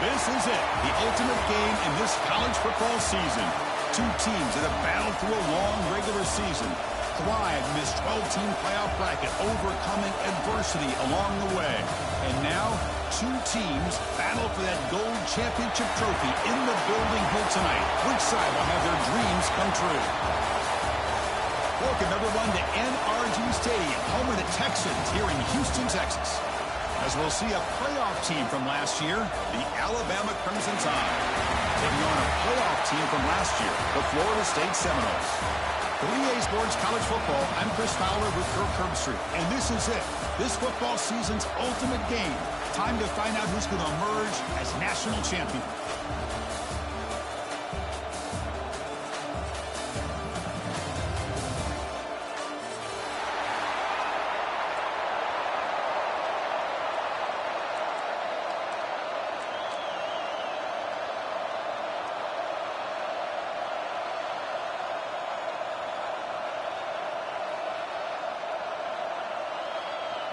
This is it, the ultimate game in this college football season. Two teams that have battled through a long regular season, thrived in this 12-team playoff bracket, overcoming adversity along the way. And now, two teams battle for that gold championship trophy in the building here tonight. Which side will have their dreams come true? Welcome, everyone, to NRG Stadium, home of the Texans here in Houston, Texas. As we'll see a playoff team from last year, the Alabama Crimson Tide, taking on a playoff team from last year, the Florida State Seminoles. For EA Sports College Football, I'm Chris Fowler with Kirk Herbstreit, and this is it, this football season's ultimate game. Time to find out who's going to emerge as national champion.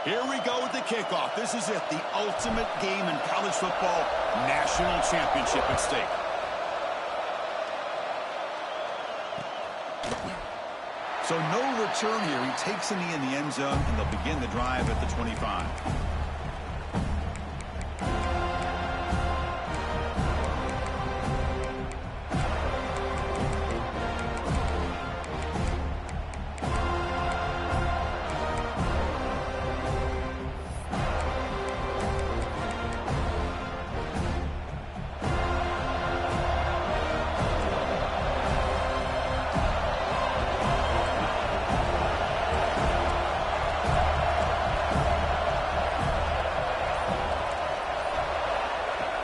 Here we go with the kickoff. This is it, the ultimate game in college football, national championship at stake. So no return here. He takes the knee in the end zone, and they'll begin the drive at the 25.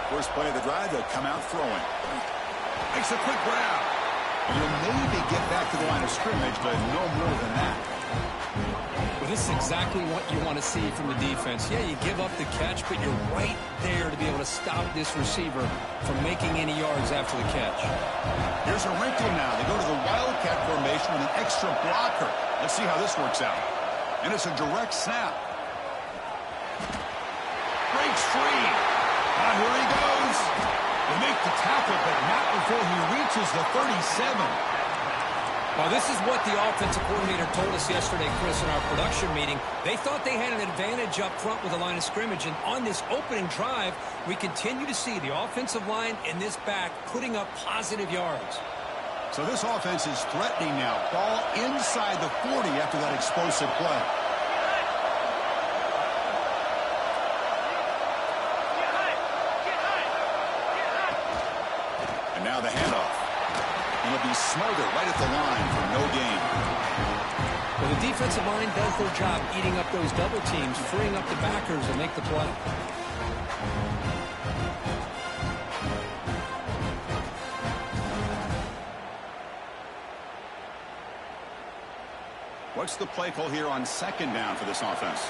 First play of the drive, they'll come out throwing. Makes a quick grab. You'll maybe get back to the line of scrimmage, but no more than that. Well, this is exactly what you want to see from the defense. Yeah, you give up the catch, but you're right there to be able to stop this receiver from making any yards after the catch. Here's a wrinkle now. They go to the Wildcat formation with an extra blocker. Let's see how this works out. And it's a direct snap. Breaks free. Here he goes. They make the tackle, but not before he reaches the 37. Well, this is what the offensive coordinator told us yesterday, Chris, in our production meeting. They thought they had an advantage up front with the line of scrimmage, and on this opening drive, we continue to see the offensive line and this back putting up positive yards. So this offense is threatening now. Ball inside the 40 after that explosive play. And now the handoff. And it'll be smothered right at the line for no gain. Well, the defensive line does their job eating up those double teams, freeing up the backers and make the play. What's the play call here on second down for this offense?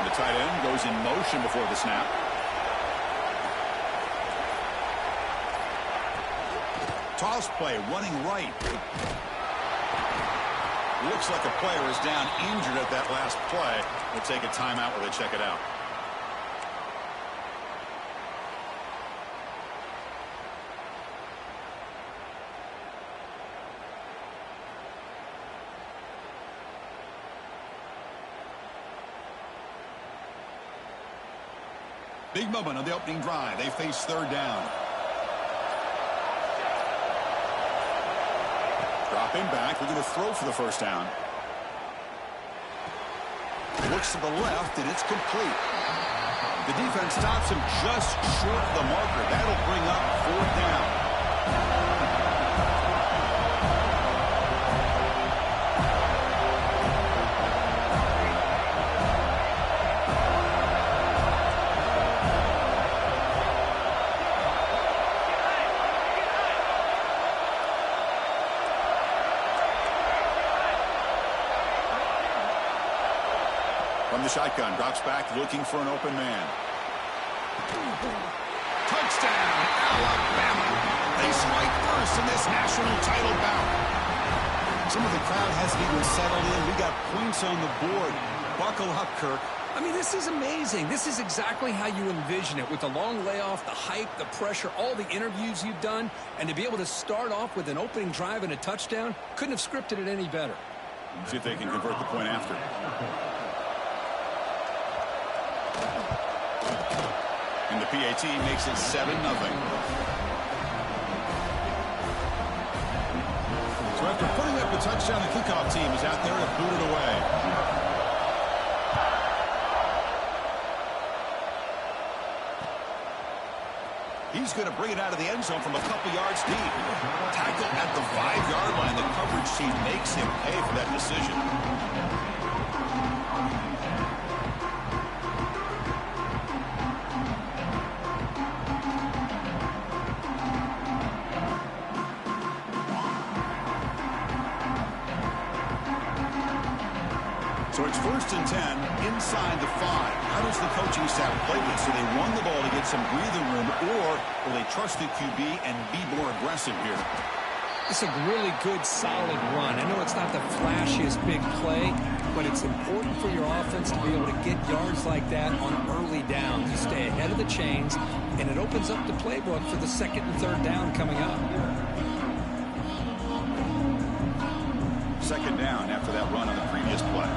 The tight end goes in motion before the snap. Toss play, running right. Looks like a player is down injured at that last play. We'll take a timeout while they check it out. Big moment on the opening drive. They face third down. Dropping back. We're going to throw for the first down. Looks to the left, and it's complete. The defense stops him just short of the marker. That'll bring up fourth down. From the shotgun, drops back, looking for an open man. Touchdown, Alabama. in this national title bout. Some of the crowd hasn't even settled in. We got points on the board. Buckle up, Kirk. I mean, this is amazing. This is exactly how you envision it, with the long layoff, the hype, the pressure, all the interviews you've done, and to be able to start off with an opening drive and a touchdown, couldn't have scripted it any better. See if they can convert the point after. And the PAT makes it 7-0. So after putting up a touchdown, the kickoff team is out there to boot it away. He's going to bring it out of the end zone from a couple yards deep. Tackle at the 5-yard line. The coverage team makes him pay for that decision. So it's 1st and 10 inside the 5. How does the coaching staff play this? Do they run the ball to get some breathing room, or will they trust the QB and be more aggressive here? It's a really good, solid run. I know it's not the flashiest big play, but it's important for your offense to be able to get yards like that on early downs. You stay ahead of the chains, and it opens up the playbook for the 2nd and 3rd down coming up. 2nd down after that run on the previous play.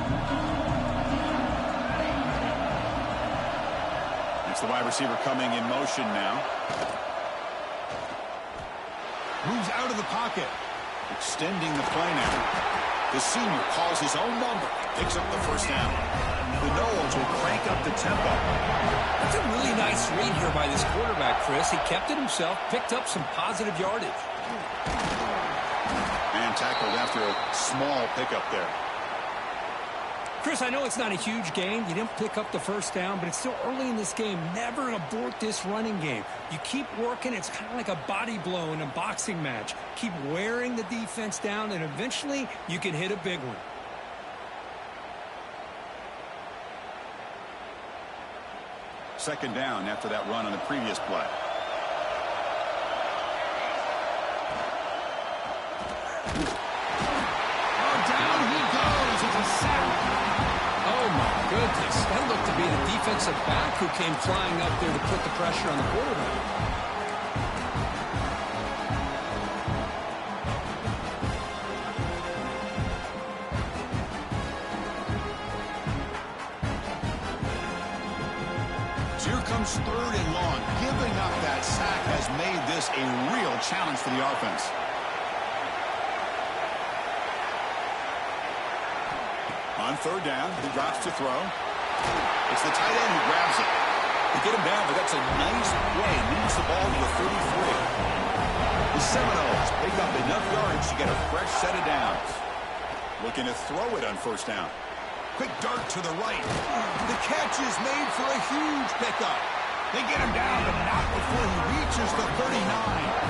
It's the wide receiver coming in motion now. Moves out of the pocket. Extending the play now. The senior calls his own number. Picks up the 1st down. The Noles will crank up the tempo. That's a really nice read here by this quarterback, Chris. He kept it himself, picked up some positive yardage. And tackled after a small pickup there. Chris, I know it's not a huge gain. You didn't pick up the 1st down, but it's still early in this game. Never abort this running game. You keep working. It's kind of like a body blow in a boxing match. Keep wearing the defense down, and eventually you can hit a big one. Second down after that run on the previous play. Down he goes. It's a sack. Oh, my goodness. That looked to be the defensive back who came flying up there to put the pressure on the quarterback. So here comes 3rd and long. Giving up that sack has made this a real challenge for the offense. On 3rd down, he drops to throw. It's the tight end who grabs it. They get him down, but that's a nice play. Moves the ball to the 33. The Seminoles pick up enough yards to get a fresh set of downs. Looking to throw it on 1st down. Quick dart to the right. The catch is made for a huge pickup. They get him down, but not before he reaches the 39.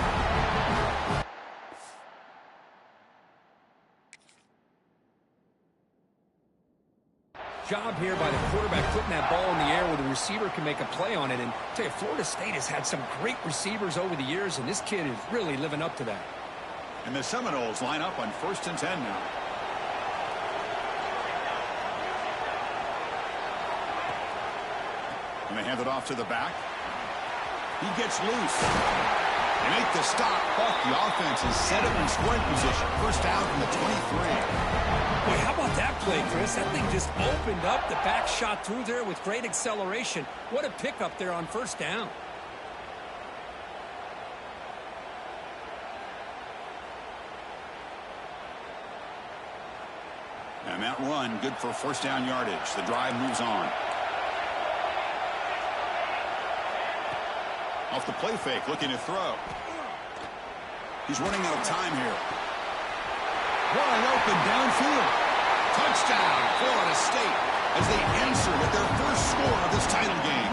Job here by the quarterback putting that ball in the air where the receiver can make a play on it. And I'll tell you, Florida State has had some great receivers over the years, and this kid is really living up to that. And the Seminoles line up on 1st and 10 now. And they hand it off to the back. He gets loose. They make the stop, but the offense is set up in scoring position. 1st down from the 23. Boy, how about that play, Chris? That thing just opened up. The back shot through there with great acceleration. What a pickup there on 1st down. And that run, good for 1st down yardage. The drive moves on. Off the play fake, looking to throw. He's running out of time here. Wide open downfield. Touchdown, Florida State, as they answer with their 1st score of this title game.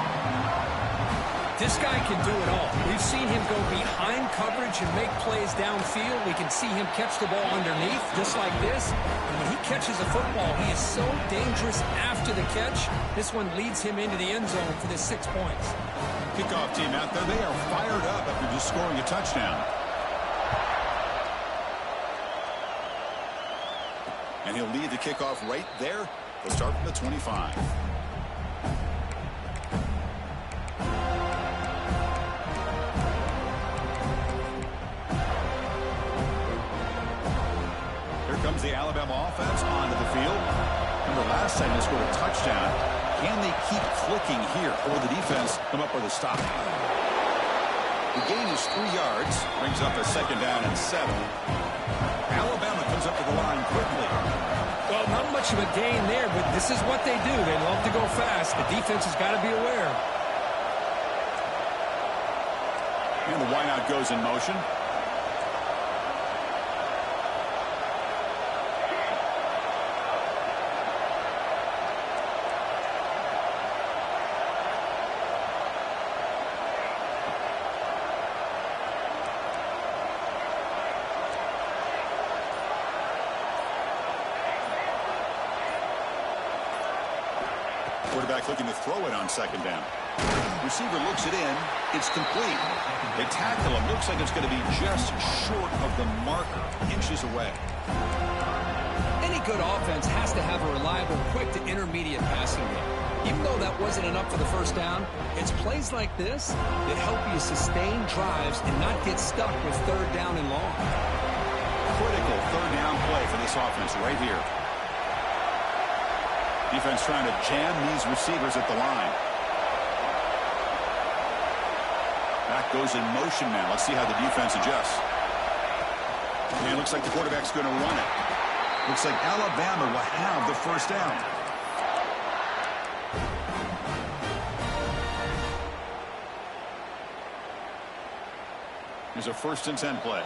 This guy can do it all. We've seen him go behind coverage and make plays downfield. We can see him catch the ball underneath, just like this. And when he catches a football, he is so dangerous after the catch. This one leads him into the end zone for the 6 points. Kickoff team out there, they are fired up after just scoring a touchdown. And he'll lead the kickoff right there. They'll start from the 25. Here comes the Alabama offense onto the field. Remember, last time they scored a touchdown. Can they keep clicking here, or the defense come up with a stop? The gain is 3 yards, brings up a 2nd down and 7. Alabama comes up to the line quickly. Well, not much of a gain there, but this is what they do. They love to go fast. The defense has got to be aware. And the wideout goes in motion. Quarterback looking to throw it on 2nd down. Receiver looks it in. It's complete. They tackle him. Looks like it's going to be just short of the marker, inches away. Any good offense has to have a reliable, quick to intermediate passing game. Even though that wasn't enough for the 1st down, it's plays like this that help you sustain drives and not get stuck with 3rd down and long. Critical 3rd down play for this offense right here. Defense trying to jam these receivers at the line. Back goes in motion now. Let's see how the defense adjusts. And it looks like the quarterback's going to run it. Looks like Alabama will have the 1st down. Here's a 1st and 10 play.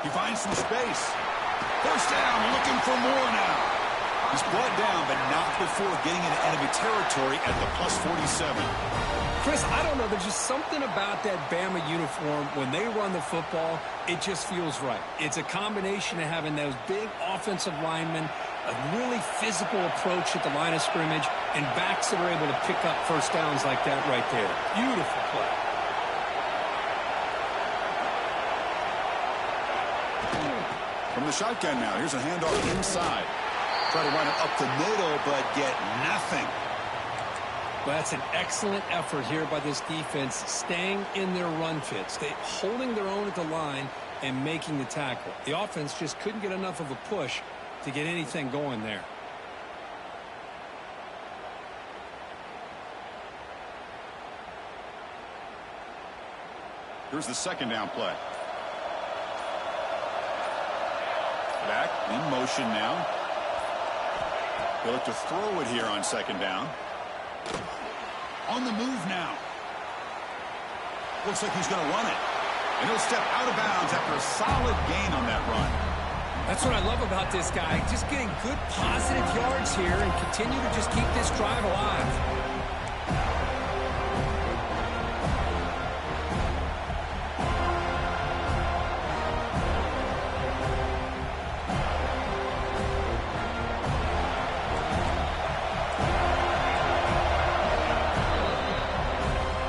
He finds some space. 1st down, looking for more now. He's brought down, but not before getting into enemy territory at the +47. Chris, I don't know. There's just something about that Bama uniform. When they run the football, it just feels right. It's a combination of having those big offensive linemen, a really physical approach at the line of scrimmage, and backs that are able to pick up 1st downs like that right there. Beautiful play. From the shotgun now, here's a handoff inside. Try to run it up the middle, but get nothing. Well, that's an excellent effort here by this defense, staying in their run fits, holding their own at the line and making the tackle. The offense just couldn't get enough of a push to get anything going there. Here's the 2nd down play. Back in motion now. He'll look to throw it here on 2nd down. On the move now. Looks like he's going to run it. And he'll step out of bounds after a solid gain on that run. That's what I love about this guy. Just getting good positive yards here and continue to just keep this drive alive.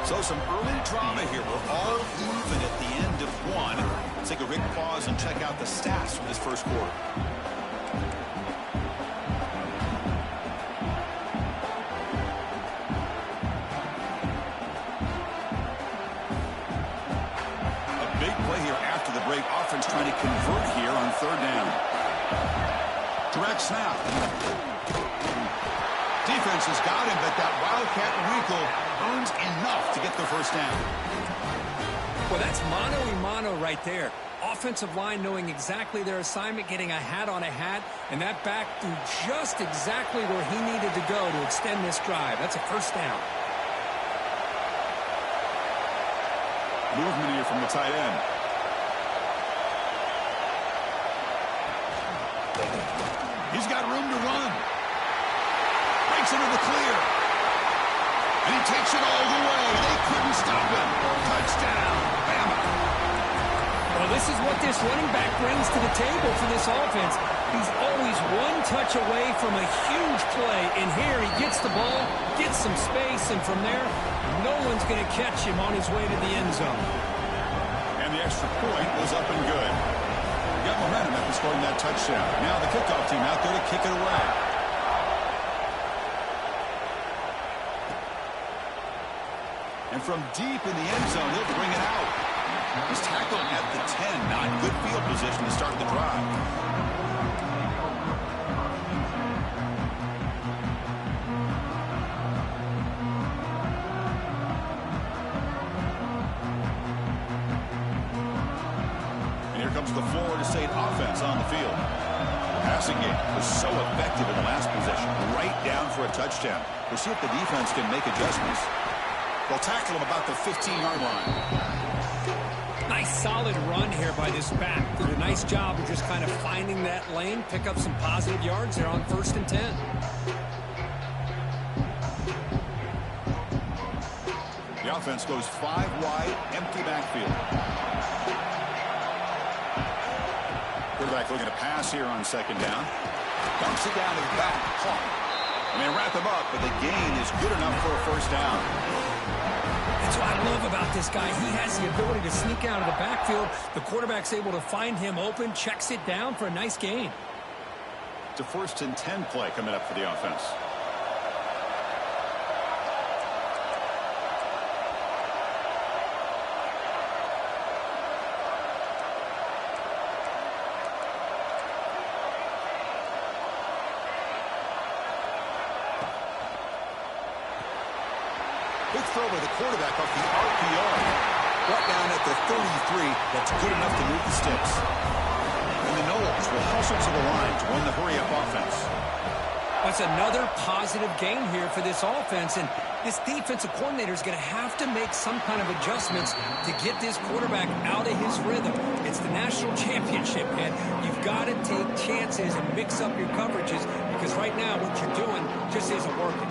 So some early drama here. We're all even at the end of 1. Let's take a quick pause and check out the stats from this 1st quarter. A big play here after the break. Offense trying to convert here on 3rd down. Direct snap. Defense has got him, but that Wildcat wrinkle earns enough to get the 1st down. Well, that's mano-a-mano right there. Offensive line knowing exactly their assignment, getting a hat on a hat, and that back threw just exactly where he needed to go to extend this drive. That's a 1st down. Movement here from the tight end. He's got room to run. Breaks into the clear. And he takes it all the way. They couldn't stop him. Touchdown, Bama. Well, This is what this running back brings to the table for this offense. He's always one touch away from a huge play. And here he gets the ball, gets some space, and from there, no one's going to catch him on his way to the end zone. And the extra point was up and good. Got momentum after scoring that touchdown. Now the kickoff team out there to kick it away. And from deep in the end zone, he'll bring it out. He's tackled at the 10. Not good field position to start the drive. And here comes the Florida State offense on the field. The passing game was so effective in the last possession. Right down for a touchdown. We'll see if the defense can make adjustments. They'll tackle him about the 15-yard line. Nice solid run here by this back. Did a nice job of just kind of finding that lane, pick up some positive yards there on 1st and 10. The offense goes 5 wide, empty backfield. Quarterback looking to pass here on 2nd down. Dumps it down to the back. And they wrap him up, but the gain is good enough for a 1st down. That's what I love about this guy. He has the ability to sneak out of the backfield. The quarterback's able to find him open, checks it down for a nice gain. It's a 1st and 10 play coming up for the offense. Big throw by the quarterback off the RPO. Brought down at the 33. That's good enough to move the sticks. And the Noles will hustle to the line to run the hurry-up offense. That's another positive gain here for this offense. And this defensive coordinator is going to have to make some kind of adjustments to get this quarterback out of his rhythm. It's the national championship, and you've got to take chances and mix up your coverages because right now what you're doing just isn't working.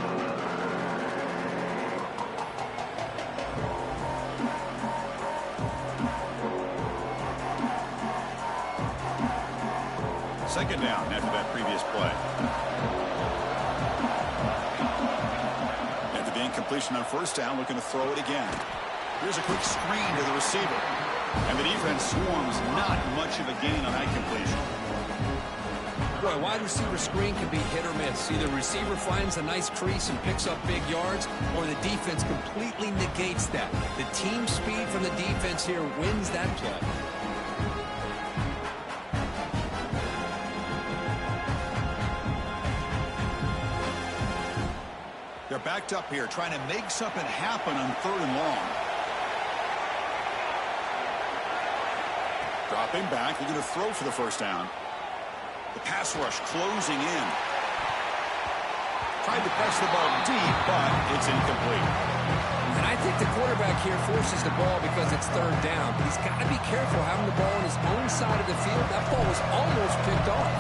Second down after that previous play. After the incompletion on 1st down, looking to throw it again. Here's a quick screen to the receiver. And the defense swarms, not much of a gain on that completion. Boy, a wide receiver screen can be hit or miss. Either receiver finds a nice crease and picks up big yards, or the defense completely negates that. The team speed from the defense here wins that play. They're backed up here, trying to make something happen on 3rd and long. Dropping back, they're going to throw for the 1st down. The pass rush closing in. Tried to press the ball deep, but it's incomplete. And I think the quarterback here forces the ball because it's 3rd down. But he's got to be careful having the ball on his own side of the field. That ball was almost picked off.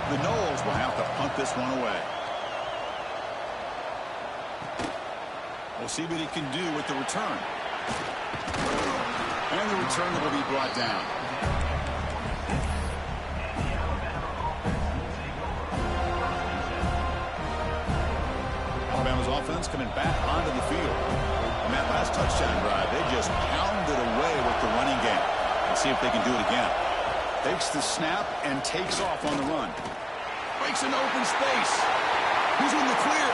The Noles will have to punt this one away. We'll see what he can do with the return. And the return will be brought down. Alabama's offense coming back onto the field. On that last touchdown drive, they just pounded away with the running game. Let's see if they can do it again. Takes the snap and takes off on the run. Breaks an open space. Who's in the clear?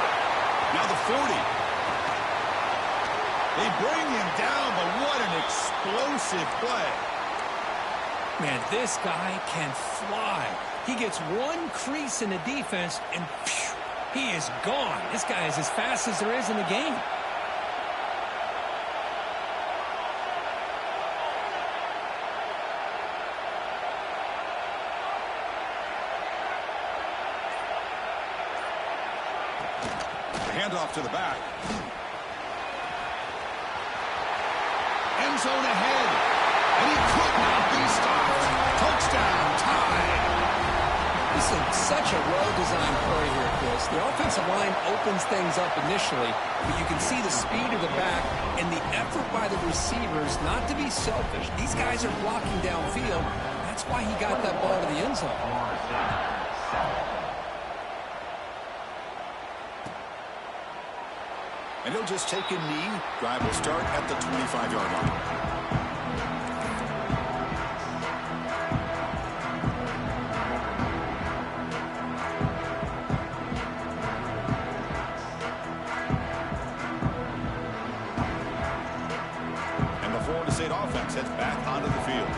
Now the 40. They bring him down, but what an explosive play. Man, this guy can fly. He gets one crease in the defense, and phew, he is gone. This guy is as fast as there is in the game. The handoff to the back. End zone ahead, and he could not be stopped. Touchdown, tie. The This is such a well-designed play here, Chris. The offensive line opens things up initially, but you can see the speed of the back and the effort by the receivers not to be selfish. These guys are blocking downfield. That's why he got that ball to the end zone. And he'll just take a knee. Drive will start at the 25-yard line. Offense heads back onto the field.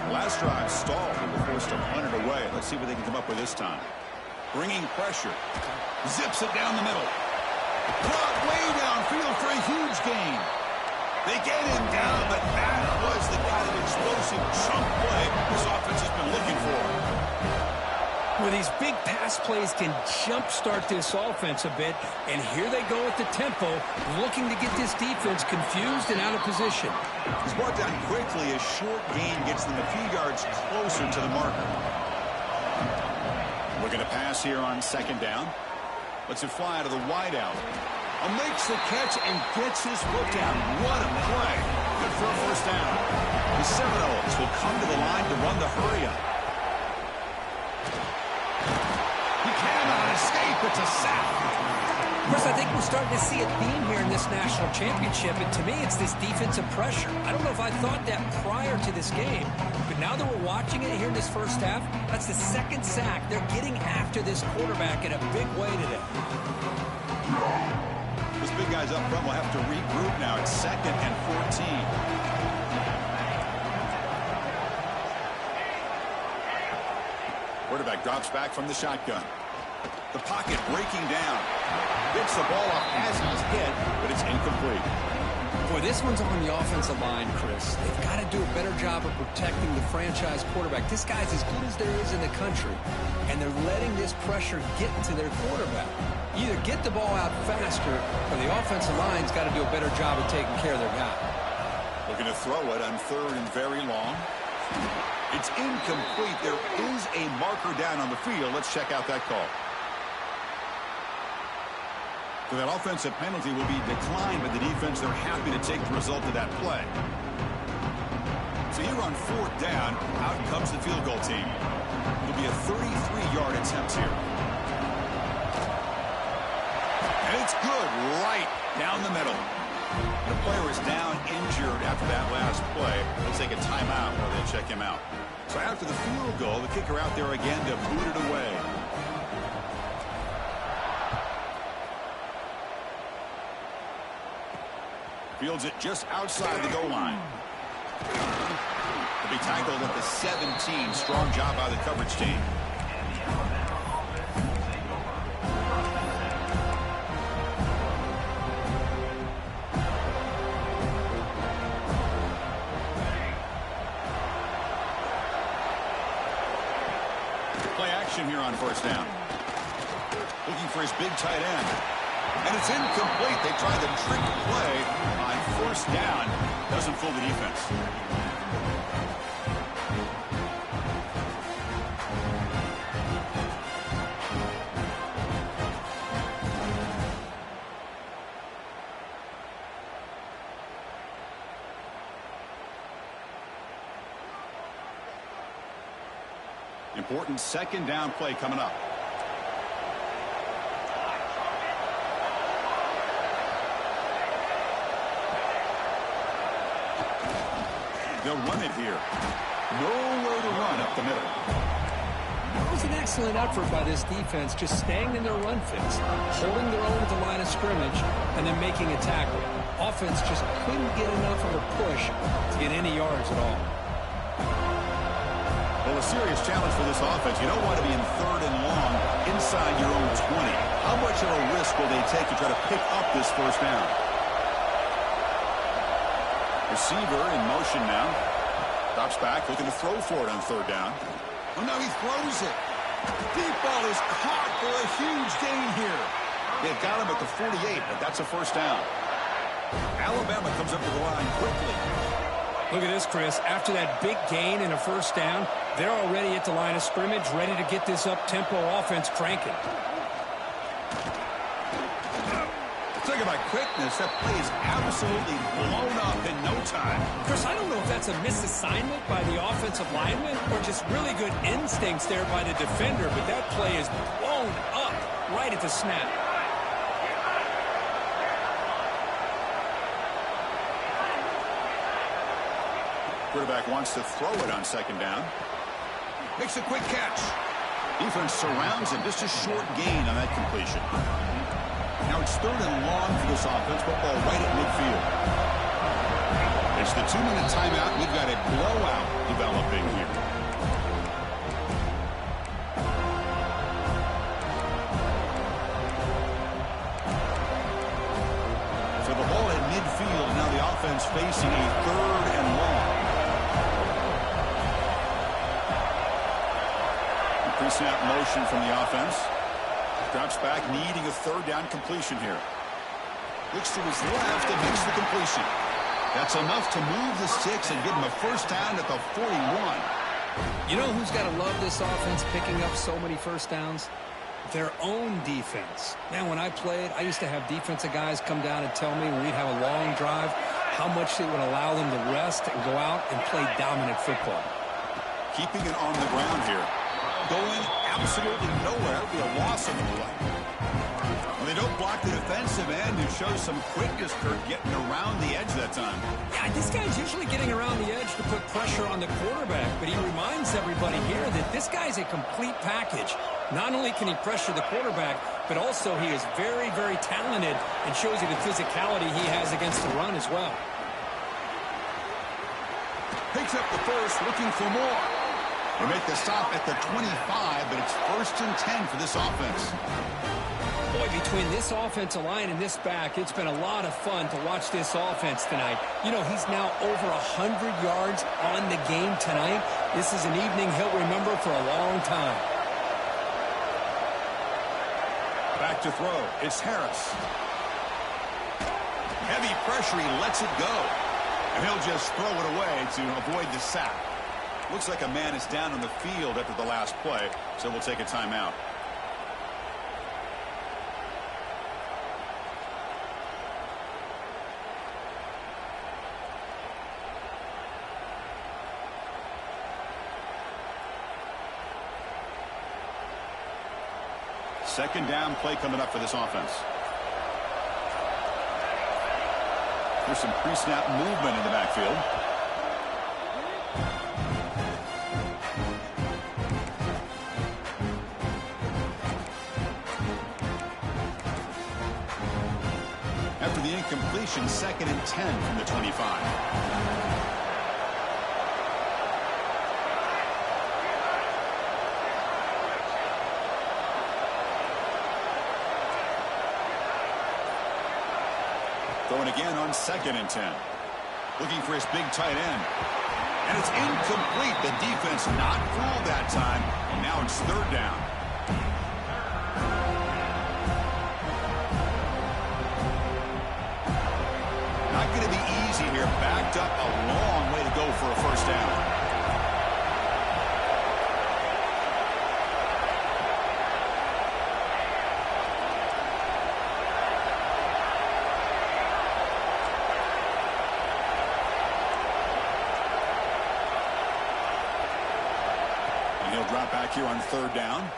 The last drive stalled and were forced to punt it away. Let's see what they can come up with this time. Bringing pressure. Zips it down the middle. Brought way downfield for a huge gain. They get him down, but that was the kind of explosive chunk play this offense has been looking for. Well, these big pass plays can jumpstart this offense a bit, and here they go at the tempo, looking to get this defense confused and out of position. He's brought down quickly. A short gain gets them a few yards closer to the marker. Looking to pass here on second down. Lets it fly out of the wideout. Makes the catch and gets his foot down. What a play. Good for a first down. The Seminoles will come to the line to run the hurry-up. Escape, it's a sack. Chris, I think we're starting to see a theme here in this national championship, and to me, it's this defensive pressure. I don't know if I thought that prior to this game, but now that we're watching it here in this first half, that's the second sack. They're getting after this quarterback in a big way today. Those big guys up front will have to regroup now. It's 2nd and 14. Quarterback drops back from the shotgun. The pocket breaking down. Gets the ball off as he's hit, but it's incomplete. Boy, this one's on the offensive line, Chris. They've got to do a better job of protecting the franchise quarterback. This guy's as good as there is in the country, and they're letting this pressure get to their quarterback. Either get the ball out faster, or the offensive line's got to do a better job of taking care of their guy. Looking to throw it on 3rd and very long. It's incomplete. There is a marker down on the field. Let's check out that call. So that offensive penalty will be declined by the defense. They're happy to take the result of that play. So here on 4th down, out comes the field goal team. It'll be a 33-yard attempt here. And it's good right down the middle. The player is down injured after that last play. They'll take a timeout while they check him out. So after the field goal, the kicker out there again to boot it away. Fields it just outside the goal line. To be tackled at the 17. Strong job by the coverage team. Play action here on 1st down. Looking for his big tight end. And it's incomplete. They try the trick play on 1st down. Doesn't fool the defense. Important 2nd down play coming up. They'll run it here. Nowhere to run up the middle. It was an excellent effort by this defense, just staying in their run fits, holding their own at the line of scrimmage, and then making a tackle. Offense just couldn't get enough of a push to get any yards at all. Well, a serious challenge for this offense. You don't want to be in 3rd and long inside your own 20. How much of a risk will they take to try to pick up this 1st down? Receiver in motion now. Drops back, looking to throw for it on 3rd down. Oh, now he throws it. Deep ball is caught for a huge gain here. They've got him at the 48, but that's a 1st down. Alabama comes up to the line quickly. Look at this, Chris. After that big gain and a first down, they're already at the line of scrimmage, ready to get this up-tempo offense cranking. Talk about quickness. That play is absolutely blown up in no time. Chris, I don't know if that's a misassignment by the offensive lineman or just really good instincts there by the defender, but that play is blown up right at the snap. Quarterback wants to throw it on second down. Makes a quick catch. Defense surrounds him. Just a short gain on that completion. Now it's 3rd and long for this offense. Football right at midfield. It's the 2-minute timeout. We've got a blowout developing here. So the ball at midfield. Now the offense facing a 3rd and long. Pre-snap motion from the offense. Drops back, needing a 3rd down completion here. Looks to his left and makes the completion. That's enough to move the sticks and give him a first down at the 41. You know who's got to love this offense picking up so many first downs? Their own defense. Man, when I played, I used to have defensive guys come down and tell me when we'd have a long drive how much it would allow them to rest and go out and play dominant football. Keeping it on the ground here. Going absolutely nowhere. That would be a loss of the play. Well, they don't block the defensive end, who shows some quickness, Kurt, getting around the edge that time. Yeah, this guy's usually getting around the edge to put pressure on the quarterback, but he reminds everybody here that this guy's a complete package. Not only can he pressure the quarterback, but also he is very, very talented and shows you the physicality he has against the run as well. Picks up the first, looking for more. They make the stop at the 25, but it's 1st and 10 for this offense. Boy, between this offensive line and this back, it's been a lot of fun to watch this offense tonight. You know, he's now over 100 yards on the game tonight. This is an evening he'll remember for a long time. Back to throw. It's Harris. Heavy pressure. He lets it go. And he'll just throw it away to avoid the sack. Looks like a man is down on the field after the last play, so we'll take a timeout. Second down play coming up for this offense. There's some pre-snap movement in the backfield. After the incompletion, 2nd and 10 from the 25. Throwing again on 2nd and 10. Looking for his big tight end. And it's incomplete. The defense not fooled that time. And now it's 3rd down. Not going to be easy here. Backed up a long way to go for a first down. And he'll drop back here on 3rd down.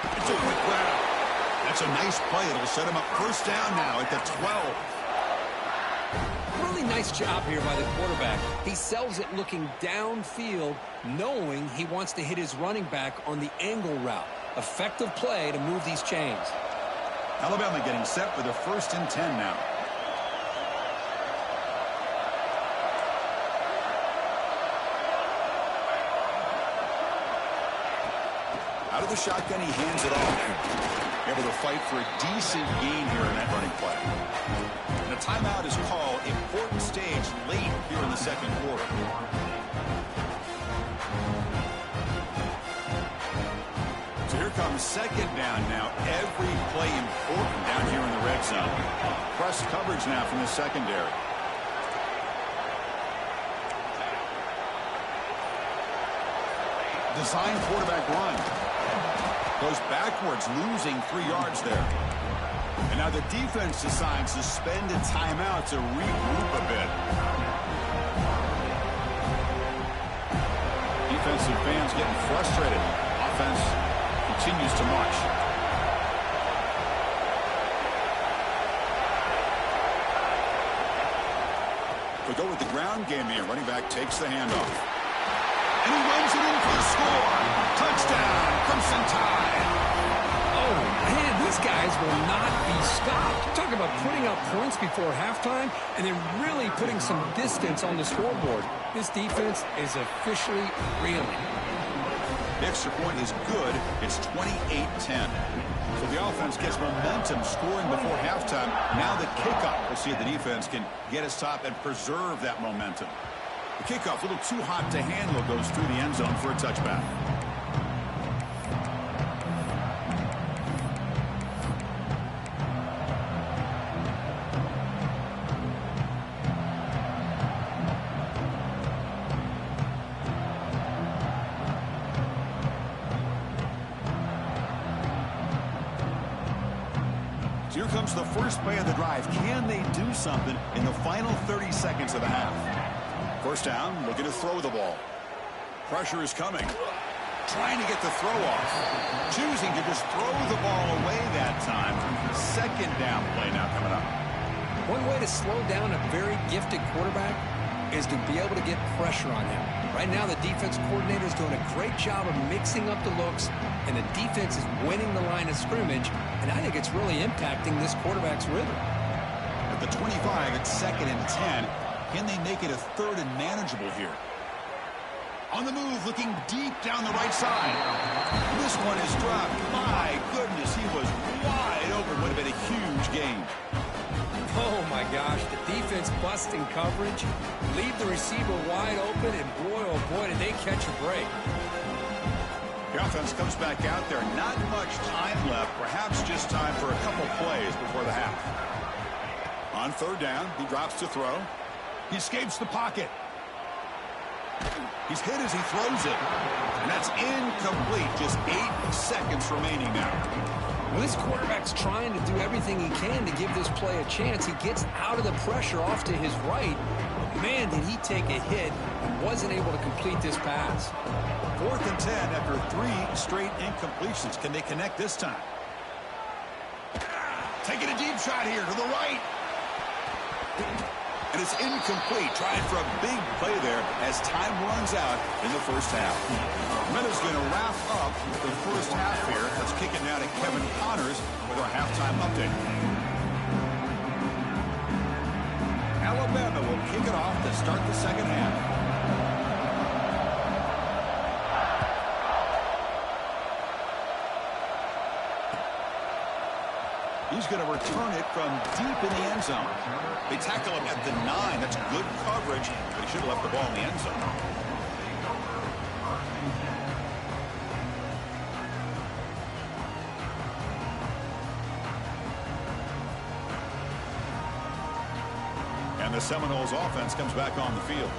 It's a quick grab. That's a nice play. It'll set him up first down now at the 12. Really nice job here by the quarterback. He sells it looking downfield, knowing he wants to hit his running back on the angle route. Effective play to move these chains. Alabama getting set for the 1st and 10 now. Out of the shotgun, he hands it off. Able to fight for a decent gain here in that running play. And a timeout is called. Important stage late here in the 2nd quarter. So here comes 2nd down now. Every play important down here in the red zone. Press coverage now from the secondary. design quarterback run. Goes backwards, losing 3 yards there. And now the defense decides to spend a timeout to regroup a bit. Defensive fans getting frustrated. Offense continues to march. We go with the ground game here. Running back takes the handoff. And he runs it in for the score. Touchdown, Crimson Tide. Oh, man, these guys will not be stopped. Talk about putting up points before halftime and then really putting some distance on the scoreboard. This defense is officially reeling. The extra point is good. It's 28-10. So the offense gets momentum scoring before halftime. Now the kickoff. We'll see if the defense can get a stop and preserve that momentum. The kickoff, a little too hot to handle, goes through the end zone for a touchback. Here comes the first play of the drive. Can they do something in the final 30 seconds of the half? First down, looking to throw the ball. Pressure is coming. Trying to get the throw off. Choosing to just throw the ball away that time. Second down play now coming up. One way to slow down a very gifted quarterback is to be able to get pressure on him. Right now, the defense coordinator is doing a great job of mixing up the looks, and the defense is winning the line of scrimmage, and I think it's really impacting this quarterback's rhythm. At the 25, it's 2nd and 10. Can they make it a 3rd and manageable here? On the move, looking deep down the right side. This one is dropped. My goodness, he was wide open. Would have been a huge gain. Oh, my gosh, the defense busting coverage, leave the receiver wide open, and boy, oh boy, did they catch a break. The offense comes back out there. Not much time left. Perhaps just time for a couple plays before the half. On 3rd down, he drops to throw. He escapes the pocket. He's hit as he throws it. And that's incomplete. Just 8 seconds remaining now. Well, this quarterback's trying to do everything he can to give this play a chance. He gets out of the pressure off to his right. But man, did he take a hit and wasn't able to complete this pass. 4th and 10 after 3 straight incompletions. Can they connect this time? Taking a deep shot here to the right. And it's incomplete. Trying for a big play there as time runs out in the first half. Meadows going to wrap up the first half here. Let's kick it now to Kevin Connors with our halftime update. Alabama will kick it off to start the second half. He's going to return it from deep in the end zone. They tackle him at the 9. That's good coverage, but he should have left the ball in the end zone. And the Seminoles offense comes back on the field.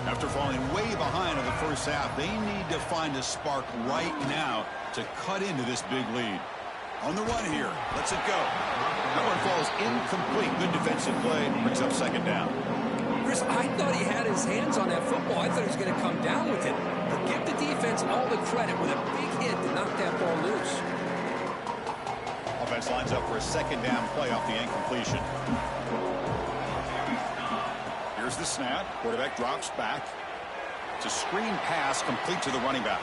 After falling way behind in the first half, they need to find a spark right now to cut into this big lead. On the run here. Lets it go. That one falls incomplete. Good defensive play. Brings up 2nd down. Chris, I thought he had his hands on that football. I thought he was going to come down with it. But give the defense all the credit with a big hit to knock that ball loose. Offense lines up for a 2nd down play off the incompletion. Here's the snap. Quarterback drops back. It's a screen pass complete to the running back.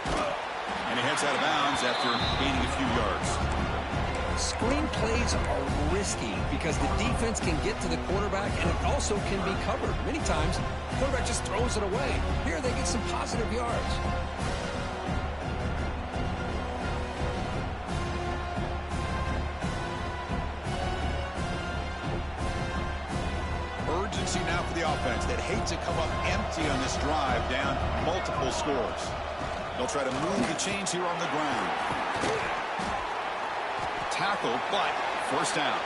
And he heads out of bounds after gaining a few yards. Screen plays are risky because the defense can get to the quarterback and it also can be covered. Many times, the quarterback just throws it away. Here they get some positive yards. Urgency now for the offense that hate to come up empty on this drive down multiple scores. They'll try to move the chains here on the ground. Tackle, but first down.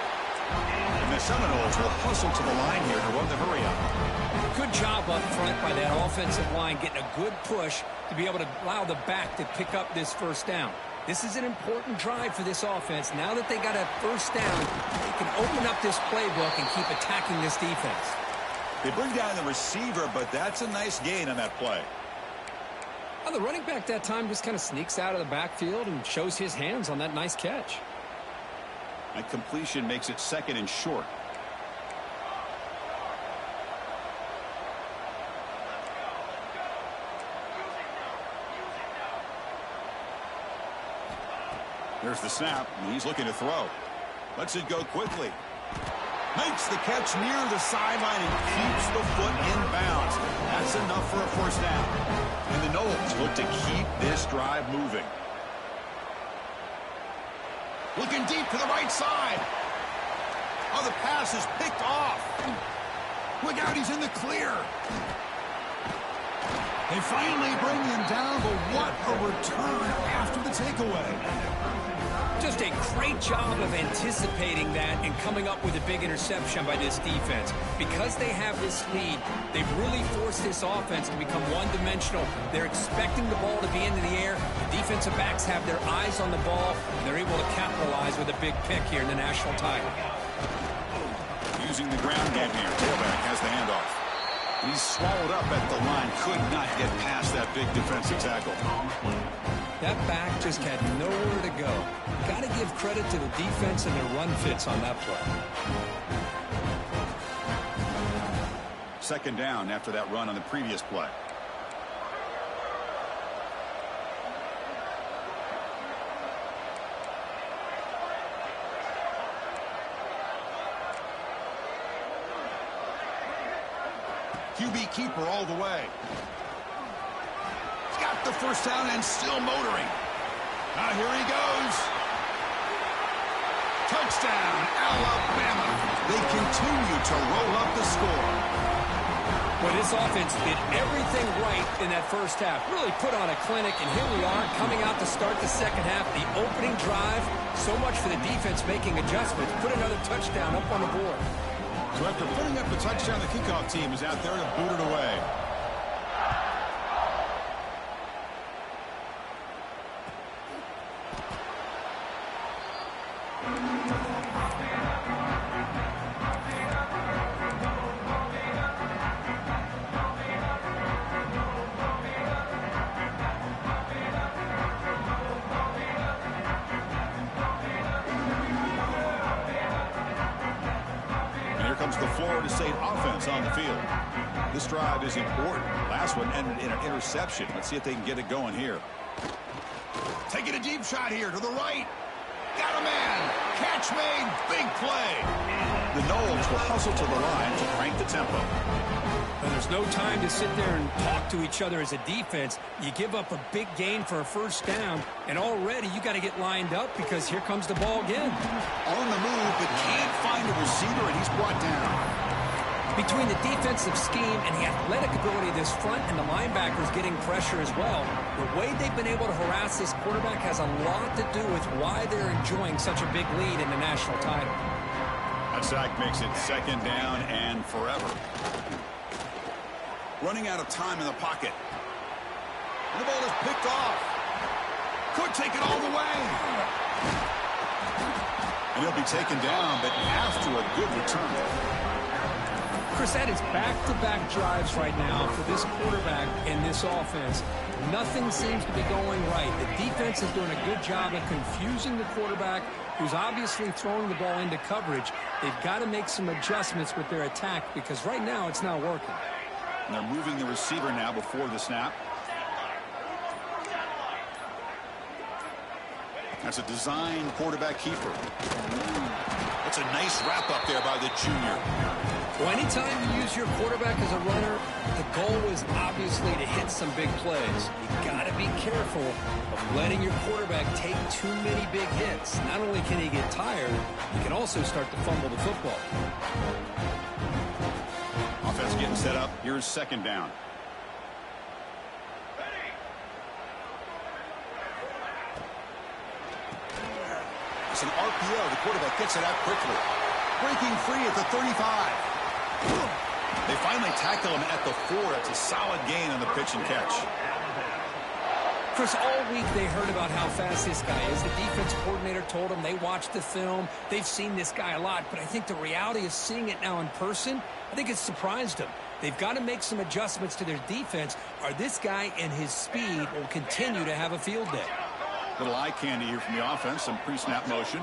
And the Seminoles will hustle to the line here to run the hurry up. Good job up front by that offensive line, getting a good push to be able to allow the back to pick up this first down. This is an important drive for this offense. Now that they got a first down, they can open up this playbook and keep attacking this defense. They bring down the receiver, but that's a nice gain on that play. Well, the running back that time just kind of sneaks out of the backfield and shows his hands on that nice catch. That completion makes it 2nd and short. There's the snap, and he's looking to throw. Lets it go quickly. Makes the catch near the sideline and keeps the foot in bounds. That's enough for a first down. And the Noles look to keep this drive moving. Looking deep to the right side. Oh, the pass is picked off. Look out, he's in the clear. They finally bring him down, but what a return after the takeaway. Just a great job of anticipating that and coming up with a big interception by this defense. Because they have this lead, they've really forced this offense to become one-dimensional. They're expecting the ball to be into the air. The defensive backs have their eyes on the ball, and they're able to capitalize with a big pick here in the national title. Using the ground game here. Tailback has the handoff. He's swallowed up at the line. Could not get past that big defensive tackle. That back just had nowhere to go. Got to give credit to the defense and their run fits on that play. 2nd down after that run on the previous play. QB keeper all the way. He's got the first down and still motoring. Now here he goes. Touchdown, Alabama. They continue to roll up the score. Well, this offense did everything right in that first half. Really put on a clinic, and here we are coming out to start the second half. The opening drive, so much for the defense making adjustments. Put another touchdown up on the board. So after putting up the touchdown, the kickoff team is out there to boot it away. The Florida State offense on the field. This drive is important. Last one ended in an interception. Let's see if they can get it going here. Taking a deep shot here to the right. Got a man. Catch made. Big play. The Noles will hustle to the line to crank the tempo. Well, there's no time to sit there and talk to each other as a defense. You give up a big gain for a first down, and already you got to get lined up because here comes the ball again. On the move, but can't find a receiver, and he's brought down. Between the defensive scheme and the athletic ability of this front and the linebackers getting pressure as well, the way they've been able to harass this quarterback has a lot to do with why they're enjoying such a big lead in the national title. That sack makes it 2nd down and forever. Running out of time in the pocket. And the ball is picked off. Could take it all the way. And he'll be taken down, but after a good return. Chris, that is back-to-back drives right now for this quarterback and this offense. Nothing seems to be going right. The defense is doing a good job of confusing the quarterback, who's obviously throwing the ball into coverage. They've got to make some adjustments with their attack because right now it's not working. And they're moving the receiver now before the snap. That's a design quarterback keeper. That's a nice wrap up there by the junior. Well, anytime you use your quarterback as a runner, the goal is obviously to hit some big plays. You got to be careful of letting your quarterback take too many big hits. Not only can he get tired, he can also start to fumble the football. Offense getting set up. Here's 2nd down. It's an RPO. The quarterback gets it out quickly. breaking free at the 35. They finally tackle him at the 4. It's a solid gain on the pitch and catch. Chris, all week they heard about how fast this guy is. The defense coordinator told them they watched the film. They've seen this guy a lot, but I think the reality of seeing it now in person, I think it's surprised them. They've got to make some adjustments to their defense, or this guy and his speed will continue to have a field day. Little eye candy here from the offense, some pre-snap motion.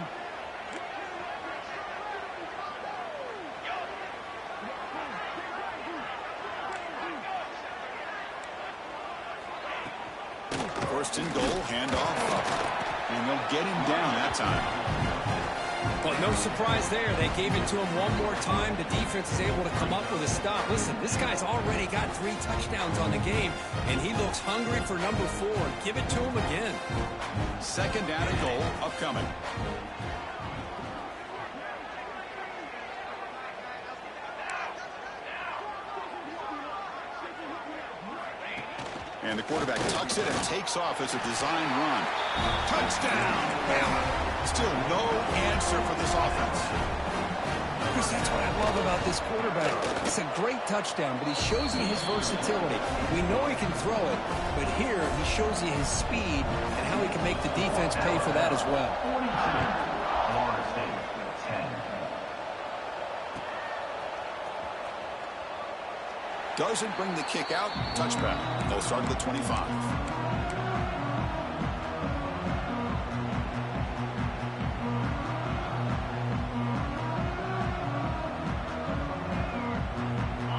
First and goal, handoff, and they'll get him down that time. Well, no surprise there. They gave it to him one more time. The defense is able to come up with a stop. Listen, this guy's already got 3 touchdowns on the game, and he looks hungry for number 4. Give it to him again. Second down and goal, upcoming. And the quarterback tucks it and takes off as a design run. Touchdown, Bama. Still no answer for this offense. Chris, that's what I love about this quarterback. It's a great touchdown, but he shows you his versatility. We know he can throw it, but here he shows you his speed and how he can make the defense pay for that as well. Doesn't bring the kick out. Touchback. They'll start at the 25.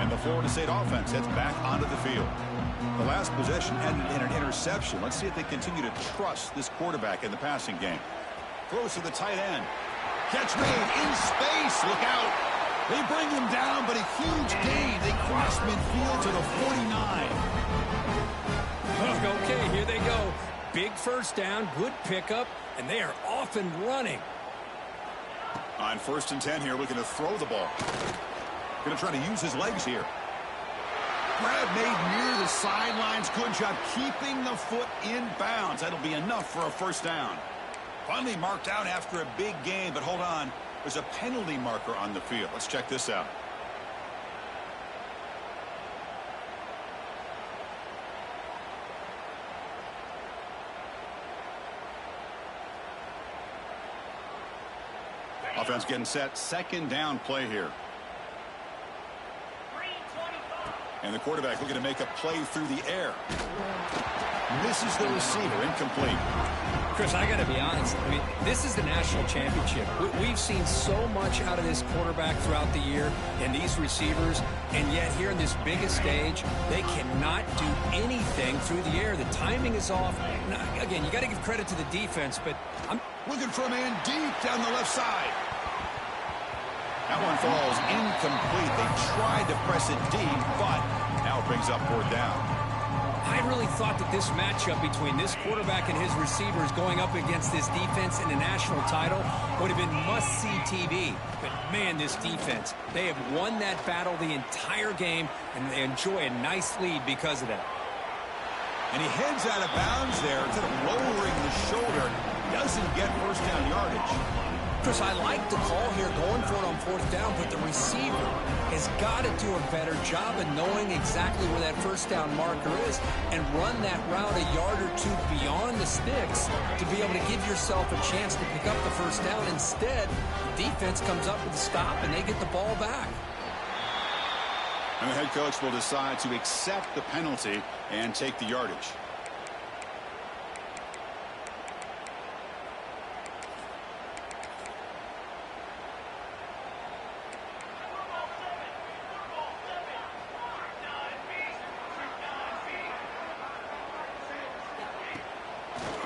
And the Florida State offense heads back onto the field. The last possession ended in an interception. Let's see if they continue to trust this quarterback in the passing game. Throws to the tight end. Catch made in space. Look out. They bring him down, but a huge gain. They cross midfield to the 49. Okay, here they go. Big first down, good pickup, and they are off and running. On 1st and 10 here, looking to throw the ball. Going to try to use his legs here. Grab made near the sidelines. Good job keeping the foot in bounds. That'll be enough for a first down. Finally marked out after a big game, but hold on. There's a penalty marker on the field. Let's check this out. Offense getting set. Second down play here. And the quarterback looking to make a play through the air. Misses the receiver. Incomplete. Chris, I got to be honest. I mean, this is the national championship. We've seen so much out of this quarterback throughout the year and these receivers, and yet here in this biggest stage, they cannot do anything through the air. The timing is off. Now, again, you got to give credit to the defense, but I'm looking for a man deep down the left side. That one falls incomplete. They tried to press it deep, but now it brings up 4th down. I really thought that this matchup between this quarterback and his receivers going up against this defense in the national title would have been must-see TV. But, man, this defense, they have won that battle the entire game, and they enjoy a nice lead because of that. And he heads out of bounds there. Instead of lowering the shoulder, doesn't get first down yardage. Chris, I like the call here going for it on 4th down, but the receiver has got to do a better job of knowing exactly where that first down marker is and run that route a yard or 2 beyond the sticks to be able to give yourself a chance to pick up the first down. Instead, the defense comes up with a stop and they get the ball back. And the head coach will decide to accept the penalty and take the yardage.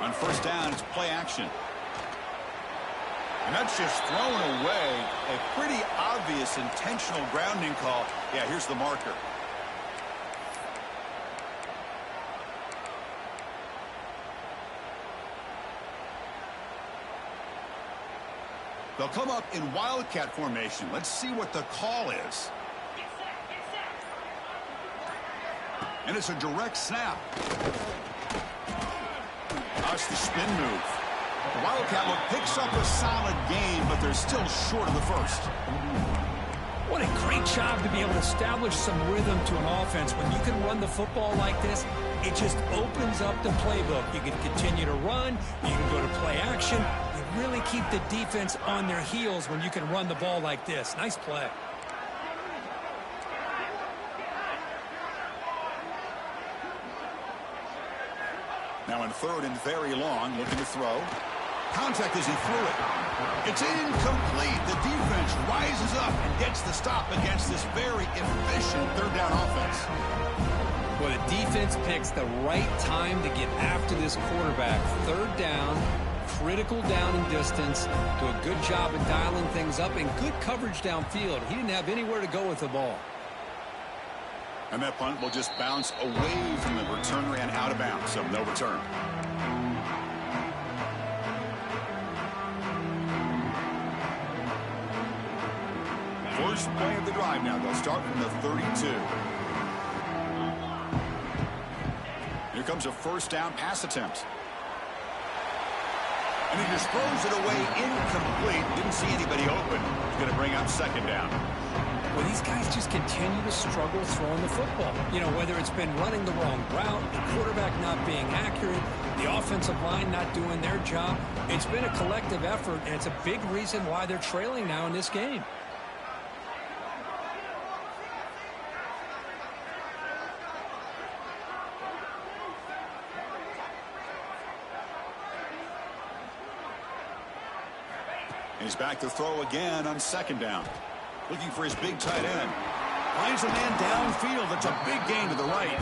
On 1st down, it's play action. And that's just thrown away. A pretty obvious intentional grounding call. Yeah, here's the marker. They'll come up in wildcat formation. Let's see what the call is. And it's a direct snap. That's the spin move. The Wildcat look picks up a solid game, but they're still short of the first. What a great job to be able to establish some rhythm to an offense. When you can run the football like this, it just opens up the playbook. You can continue to run. You can go to play action. You really keep the defense on their heels when you can run the ball like this. Nice play. Now in third and very long, looking to throw. Contact as he threw it. It's incomplete. The defense rises up and gets the stop against this very efficient third down offense. Well, the defense picks the right time to get after this quarterback. Third down, critical down and distance. Do a good job of dialing things up and good coverage downfield. He didn't have anywhere to go with the ball. And that punt will just bounce away from the returner and out of bounds, so no return. First play of the drive now. They'll start from the 32. Here comes a first down pass attempt. And he just throws it away incomplete. Didn't see anybody open. He's going to bring up second down. Well, these guys just continue to struggle throwing the football. You know, whether it's been running the wrong route, the quarterback not being accurate, the offensive line not doing their job. It's been a collective effort, and it's a big reason why they're trailing now in this game. He's back to throw again on second down. Looking for his big tight end. Finds a man downfield. That's a big gain to the right.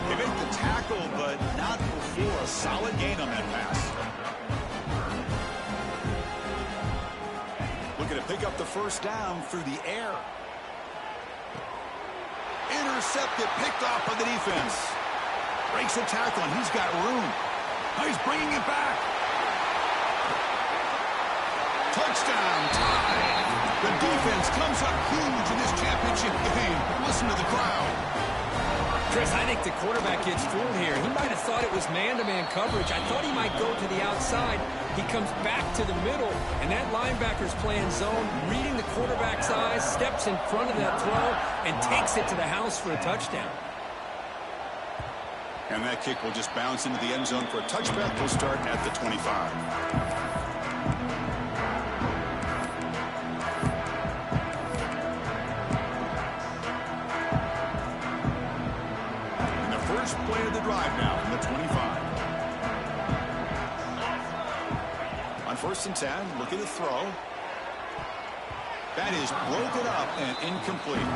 They make the tackle, but not before a solid gain on that pass. Looking to pick up the first down through the air. Intercepted, picked off by the defense. Breaks a tackle, and he's got room. Now he's bringing it back. Touchdown, tie. The defense comes up huge in this championship game. Listen to the crowd. Chris, I think the quarterback gets fooled here. He might have thought it was man-to-man coverage. I thought he might go to the outside. He comes back to the middle, and that linebacker's playing zone, reading the quarterback's eyes, steps in front of that throw, and takes it to the house for a touchdown. And that kick will just bounce into the end zone for a touchback. Will start at the 25. First play of the drive now from the 25. On first and 10, looking to throw. That is broken up and incomplete.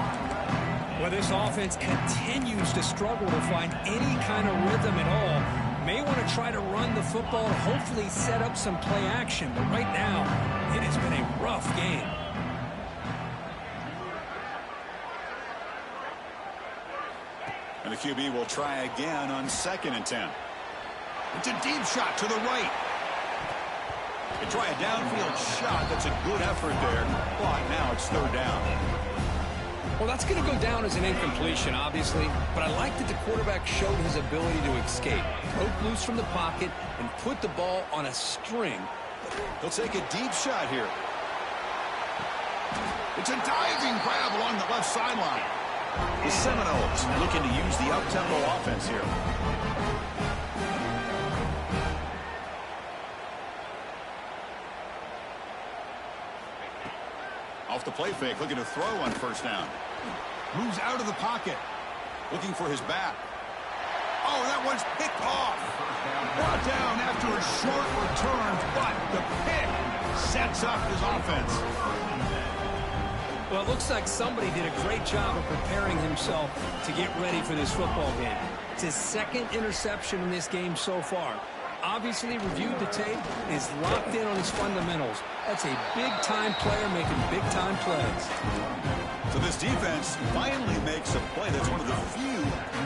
Well, this offense continues to struggle to find any kind of rhythm at all. May want to try to run the football to hopefully set up some play action, but right now, it has been a rough game. And the QB will try again on second and 10. It's a deep shot to the right. They try a downfield shot. That's a good effort there. But now it's third down. Well, that's going to go down as an incompletion, obviously. But I like that the quarterback showed his ability to escape. Broke loose from the pocket and put the ball on a string. He'll take a deep shot here. It's a diving grab along the left sideline. The Seminoles looking to use the up-tempo offense here. Off the play fake, looking to throw on first down. Moves out of the pocket, looking for his back. Oh, that one's picked off. Brought down after a short return, but the pick sets up his offense. Well, it looks like somebody did a great job of preparing himself to get ready for this football game. It's his second interception in this game so far. Obviously reviewed the tape, is locked in on his fundamentals. That's a big-time player making big-time plays. So this defense finally makes a play. That's one of the few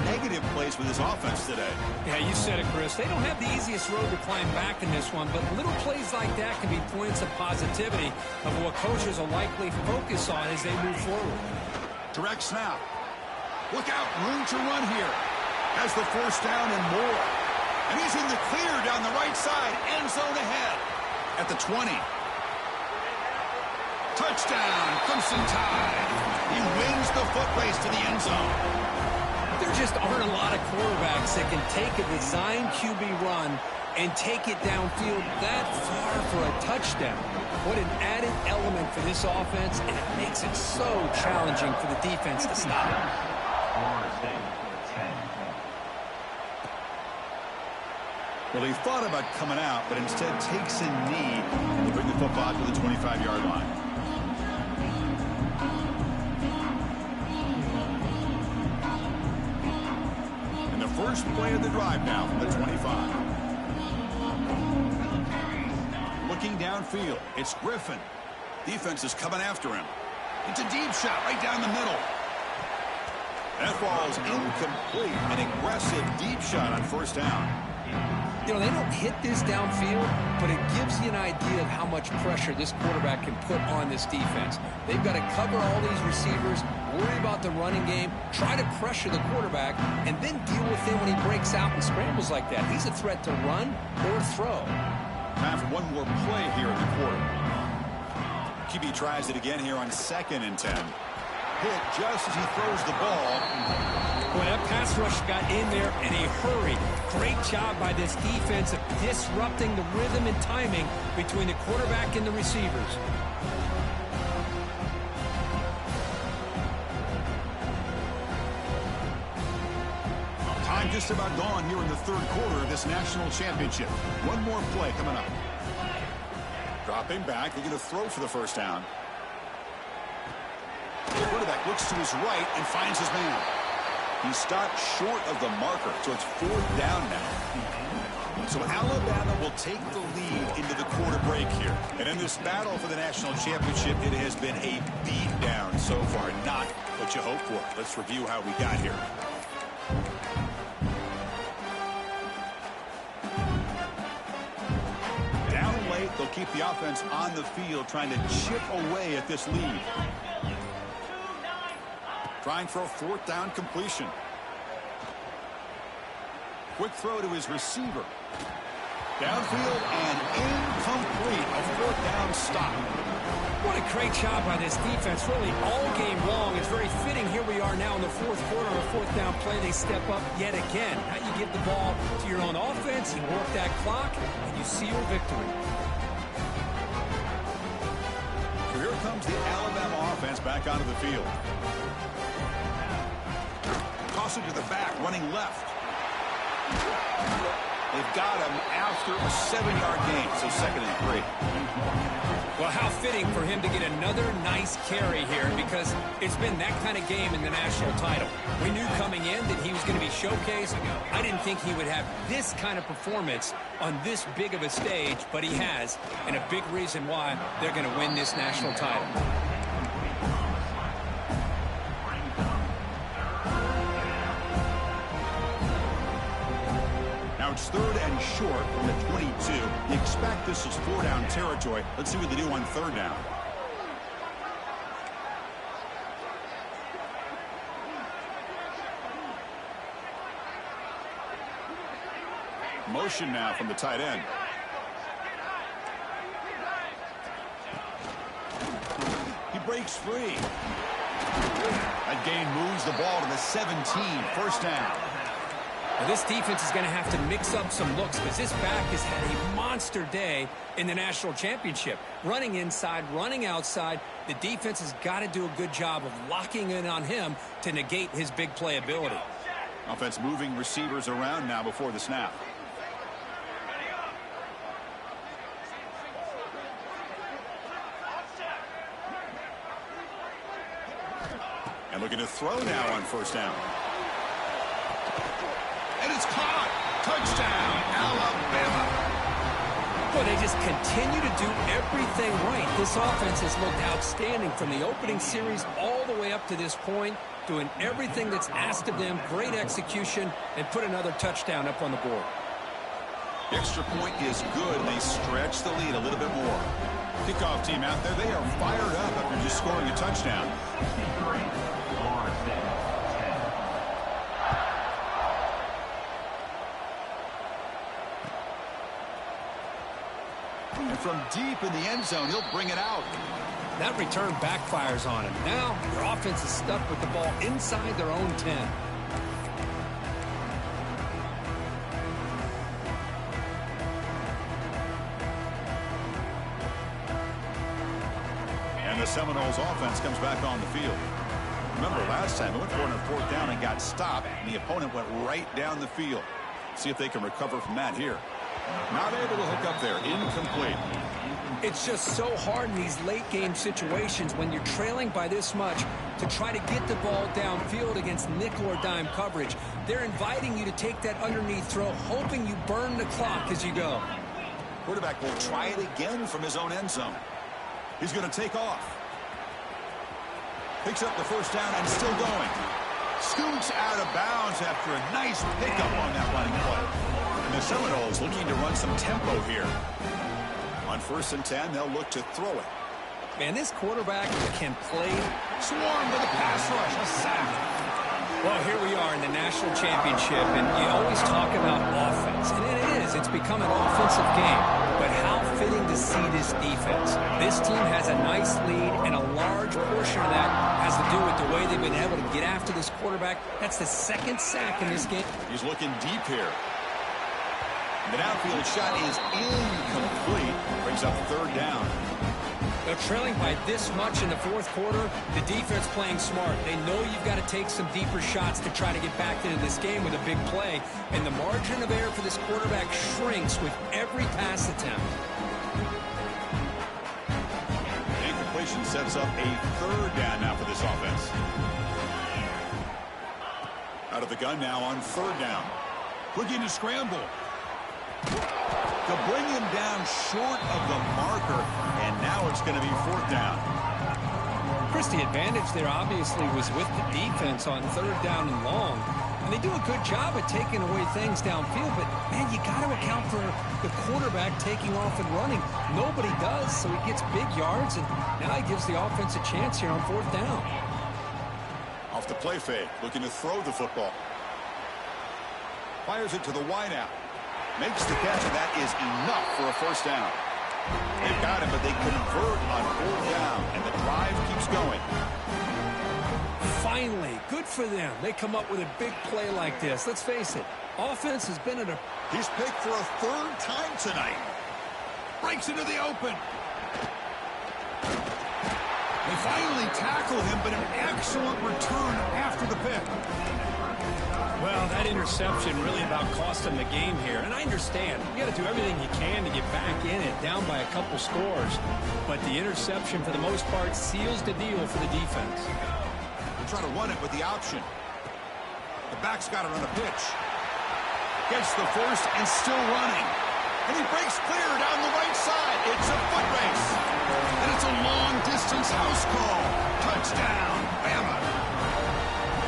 negative plays for this offense today. Yeah, you said it, Chris. They don't have the easiest road to climb back in this one, but little plays like that can be points of positivity of what coaches will likely focus on as they move forward. Direct snap. Look out, room to run here. Has the first down and more. And he's in the clear down the right side, end zone ahead. at the 20. Touchdown, Crimson Tide. He wins the foot race to the end zone. There just aren't a lot of quarterbacks that can take a design QB run and take it downfield that far for a touchdown. What an added element for this offense, and it makes it so challenging for the defense to stop. Well, he thought about coming out, but instead takes a knee to bring the football to the 25-yard line. And the first play of the drive now from the 25. Looking downfield, it's Griffin. Defense is coming after him. It's a deep shot right down the middle. That ball's incomplete. An aggressive deep shot on first down. You know, they don't hit this downfield, but it gives you an idea of how much pressure this quarterback can put on this defense. They've got to cover all these receivers, worry about the running game, try to pressure the quarterback, and then deal with him when he breaks out and scrambles like that. He's a threat to run or throw. Time for one more play here in the quarter. QB tries it again here on 2nd and 10. Hit just as he throws the ball. Boy, that pass rush got in there in a hurry. Great job by this defense of disrupting the rhythm and timing between the quarterback and the receivers. Time just about gone here in the third quarter of this national championship. One more play coming up. Dropping back, they're going to throw for the first down. The quarterback looks to his right and finds his man. He stopped short of the marker, so it's 4th down now. So Alabama will take the lead into the quarter break here. And in this battle for the national championship, it has been a beatdown so far. Not what you hoped for. Let's review how we got here. Down late, they'll keep the offense on the field, trying to chip away at this lead. Trying for a 4th down completion. Quick throw to his receiver. Downfield and incomplete. A 4th down stop. What a great job by this defense, really all game long. It's very fitting. Here we are now in the 4th quarter, a 4th down play. They step up yet again. Now you give the ball to your own offense, you work that clock, and you seal victory. So here comes the Alabama offense back onto the field. Toss it to the back, running left. They've got him after a 7-yard gain, so 2nd and 3. Well, how fitting for him to get another nice carry here, because it's been that kind of game in the national title. We knew coming in that he was going to be showcased. I didn't think he would have this kind of performance on this big of a stage, but he has, and a big reason why they're going to win this national title. Now it's 3rd and short from the 22. You expect this is 4-down territory. Let's see what they do on 3rd down. Motion now from the tight end. He breaks free. That gain moves the ball to the 17. 1st down. Well, this defense is going to have to mix up some looks, because this back has had a monster day in the national championship. Running inside, running outside. The defense has got to do a good job of locking in on him to negate his big play ability. Offense moving receivers around now before the snap. And looking to throw now on 1st down. And it's caught. Touchdown, Alabama. Well, they just continue to do everything right. This offense has looked outstanding from the opening series all the way up to this point, doing everything that's asked of them, great execution, and put another touchdown up on the board. The extra point is good. They stretch the lead a little bit more. Kickoff team out there, they are fired up after just scoring a touchdown. And from deep in the end zone, he'll bring it out. That return backfires on him. Now, their offense is stuck with the ball inside their own 10. And the Seminoles offense comes back on the field. Remember last time, it went for it on 4th down and got stopped, and the opponent went right down the field. See if they can recover from that here. Not able to hook up there. Incomplete. It's just so hard in these late-game situations when you're trailing by this much to try to get the ball downfield against nickel or dime coverage. They're inviting you to take that underneath throw, hoping you burn the clock as you go. Quarterback will try it again from his own end zone. He's going to take off. Picks up the 1st down and still going. Scoots out of bounds after a nice pickup on that running play. And the Seminoles looking to run some tempo here. On 1st and 10, they'll look to throw it. Man, this quarterback can play. Swarm with a pass rush, a sack. Well, here we are in the national championship, and you always talk about offense. And it is. It's become an offensive game. But how fitting to see this defense. This team has a nice lead, and a large portion of that has to do with the way they've been able to get after this quarterback. That's the 2nd sack in this game. He's looking deep here. The downfield shot is incomplete. Brings up 3rd down. They're trailing by this much in the 4th quarter. The defense playing smart. They know you've got to take some deeper shots to try to get back into this game with a big play. And the margin of error for this quarterback shrinks with every pass attempt. Incompletion sets up a 3rd down now for this offense. Out of the gun now on 3rd down. Looking to scramble. To bring him down short of the marker, and now it's going to be 4th down. Chris, the advantage there obviously was with the defense on 3rd down and long. And they do a good job at taking away things downfield, but, man, you got to account for the quarterback taking off and running. Nobody does, so he gets big yards, and now he gives the offense a chance here on 4th down. Off the play fake, looking to throw the football. Fires it to the wideout. Makes the catch, and that is enough for a 1st down. They've got him, but they convert on 4th down, and the drive keeps going. Finally, good for them. They come up with a big play like this. Let's face it, offense has been at a... He's picked for a 3rd time tonight. Breaks into the open. They finally tackle him, but an excellent return after the pick. Well, that interception really about cost them the game here. And I understand. You got to do everything you can to get back in it, down by a couple scores. But the interception, for the most part, seals the deal for the defense. They try to run it with the option. The back's got to run a pitch. Gets the 1st and still running. And he breaks clear down the right side. It's a foot race. And it's a long-distance house call. Touchdown, Bama.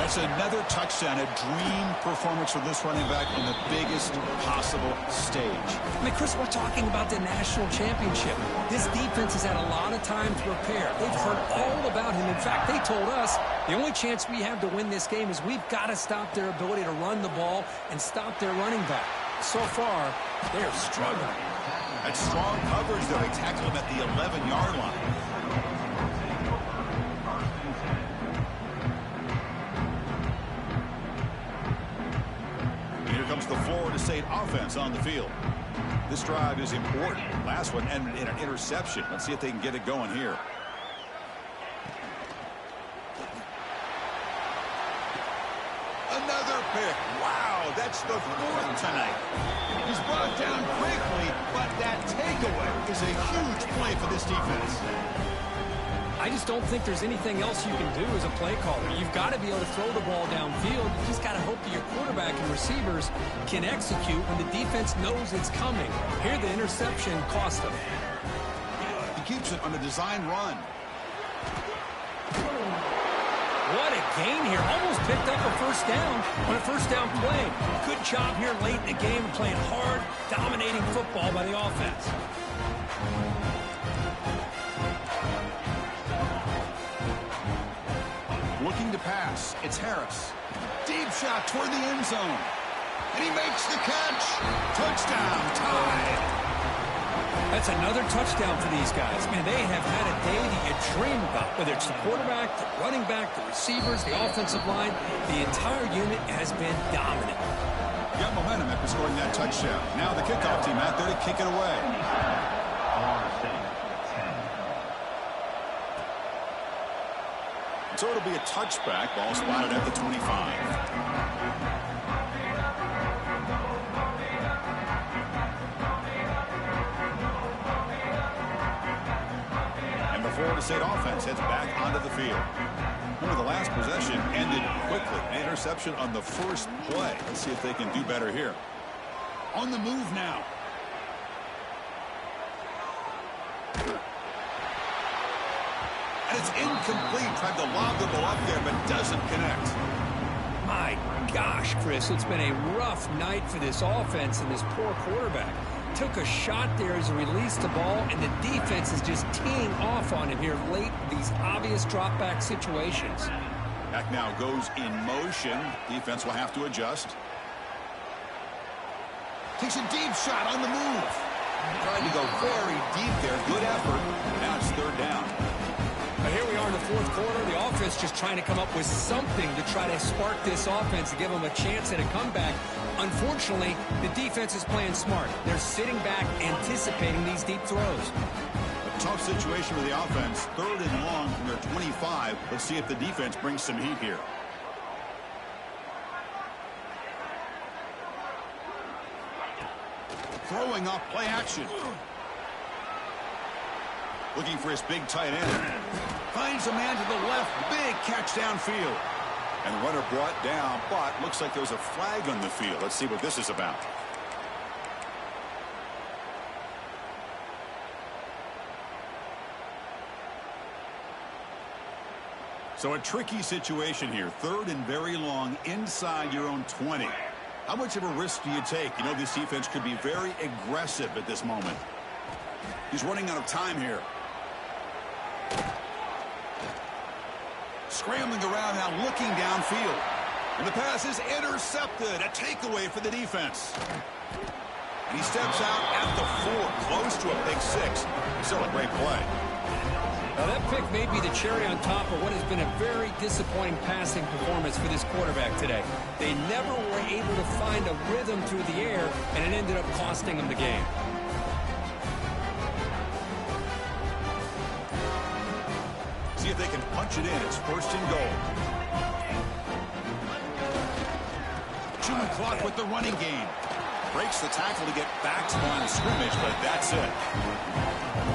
That's another touchdown, a dream performance for this running back in the biggest possible stage. I mean, Chris, we're talking about the national championship. This defense has had a lot of time to prepare. They've heard all about him. In fact, they told us the only chance we have to win this game is we've got to stop their ability to run the ball and stop their running back. So far, they're struggling. That's strong coverage, though. They tackle him at the 11-yard line. Here comes the Florida State offense on the field. This drive is important. Last one ended in an interception. Let's see if they can get it going here. Another pick. Wow, that's the 4th tonight. He's brought down quickly, but that takeaway is a huge play for this defense. I just don't think there's anything else you can do as a play caller. You've got to be able to throw the ball downfield. You just got to hope that your quarterback and receivers can execute when the defense knows it's coming. Here, the interception cost him. He keeps it on a design run. What a gain here. Almost picked up a 1st down on a 1st down play. Good job here late in the game, playing hard, dominating football by the offense. Looking to pass. It's Harris. Deep shot toward the end zone. And he makes the catch. Touchdown, tied. That's another touchdown for these guys. Man, they have had a day that you dream about, whether it's the quarterback, the running back, the receivers, the offensive line. The entire unit has been dominant. Got momentum after scoring that touchdown. Now the kickoff team out there to kick it away. So it'll be a touchback. Ball spotted at the 25. Florida State offense heads back onto the field. Remember, the last possession ended quickly. An interception on the first play. Let's see if they can do better here. On the move now. And it's incomplete. Tried to lob the ball up there, but doesn't connect. My gosh, Chris, it's been a rough night for this offense and this poor quarterback. Took a shot there as he released the ball, and the defense is just teeing off on him here late in these obvious drop-back situations. Back now goes in motion. Defense will have to adjust. Takes a deep shot on the move. Trying to go very deep there. Good effort. Now it's third down. But here we are in the fourth quarter. The offense just trying to come up with something to try to spark this offense and give them a chance at a comeback. Unfortunately, the defense is playing smart. They're sitting back, anticipating these deep throws. A tough situation for the offense. Third and long from their 25. Let's see if the defense brings some heat here. Throwing off play action. Looking for his big tight end. Finds a man to the left. Big catch downfield. And the runner brought down, but looks like there's a flag on the field. Let's see what this is about. So a tricky situation here. Third and very long inside your own 20. How much of a risk do you take? You know, this defense could be very aggressive at this moment. He's running out of time here. Scrambling around now, looking downfield. And the pass is intercepted. A takeaway for the defense. And he steps out at the 4, close to a pick 6. Still a great play. Now that pick may be the cherry on top of what has been a very disappointing passing performance for this quarterback today. They never were able to find a rhythm through the air, and it ended up costing them the game. See if they can punch it in. It's first and goal. Chewing clock with the running game. Breaks the tackle to get back to the line of scrimmage, but that's it.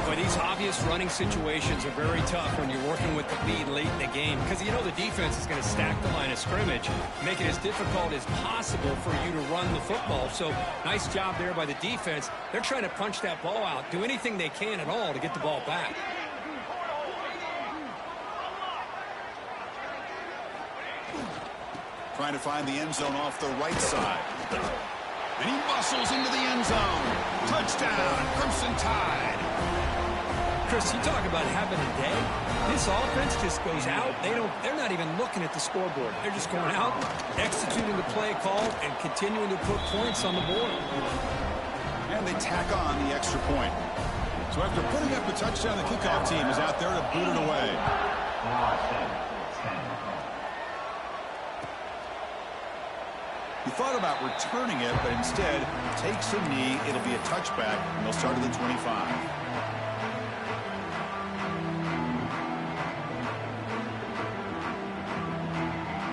But these obvious running situations are very tough when you're working with the lead late in the game, because you know the defense is going to stack the line of scrimmage, make it as difficult as possible for you to run the football. So nice job there by the defense. They're trying to punch that ball out, do anything they can at all to get the ball back. Trying to find the end zone off the right side. And he muscles into the end zone. Touchdown, Crimson Tide. Chris, you talk about having a day. This offense just goes out. They're not even looking at the scoreboard. They're just going out, executing the play call, and continuing to put points on the board. And they tack on the extra point. So after putting up the touchdown, the kickoff team is out there to boot it away. He thought about returning it, but instead takes a knee. It'll be a touchback, and they'll start at the 25.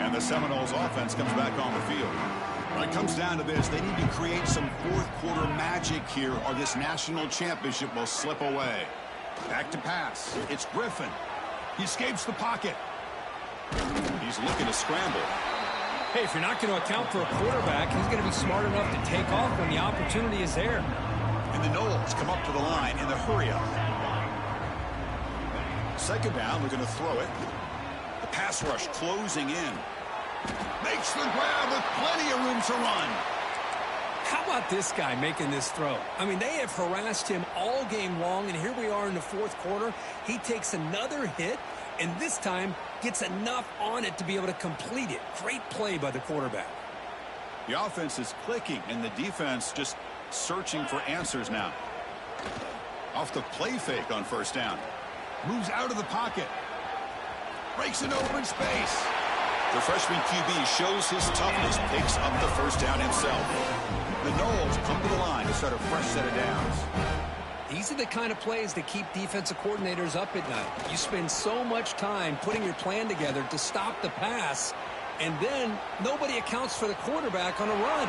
And the Seminoles offense comes back on the field. When it comes down to this, they need to create some fourth quarter magic here, or this national championship will slip away. Back to pass. It's Griffin. He escapes the pocket. He's looking to scramble. Hey, if you're not going to account for a quarterback, he's going to be smart enough to take off when the opportunity is there. And the Noles come up to the line in the hurry-up. Second down, they're going to throw it. The pass rush closing in. Makes the grab with plenty of room to run. How about this guy making this throw? I mean, they have harassed him all game long, and here we are in the fourth quarter. He takes another hit, and this time gets enough on it to be able to complete it. Great play by the quarterback. The offense is clicking, and the defense just searching for answers now. off the play fake on first down. Moves out of the pocket. Breaks into open space. The freshman QB shows his toughness, picks up the first down himself. The Noles come to the line to start a fresh set of downs. These are the kind of plays that keep defensive coordinators up at night. You spend so much time putting your plan together to stop the pass, and then nobody accounts for the quarterback on a run.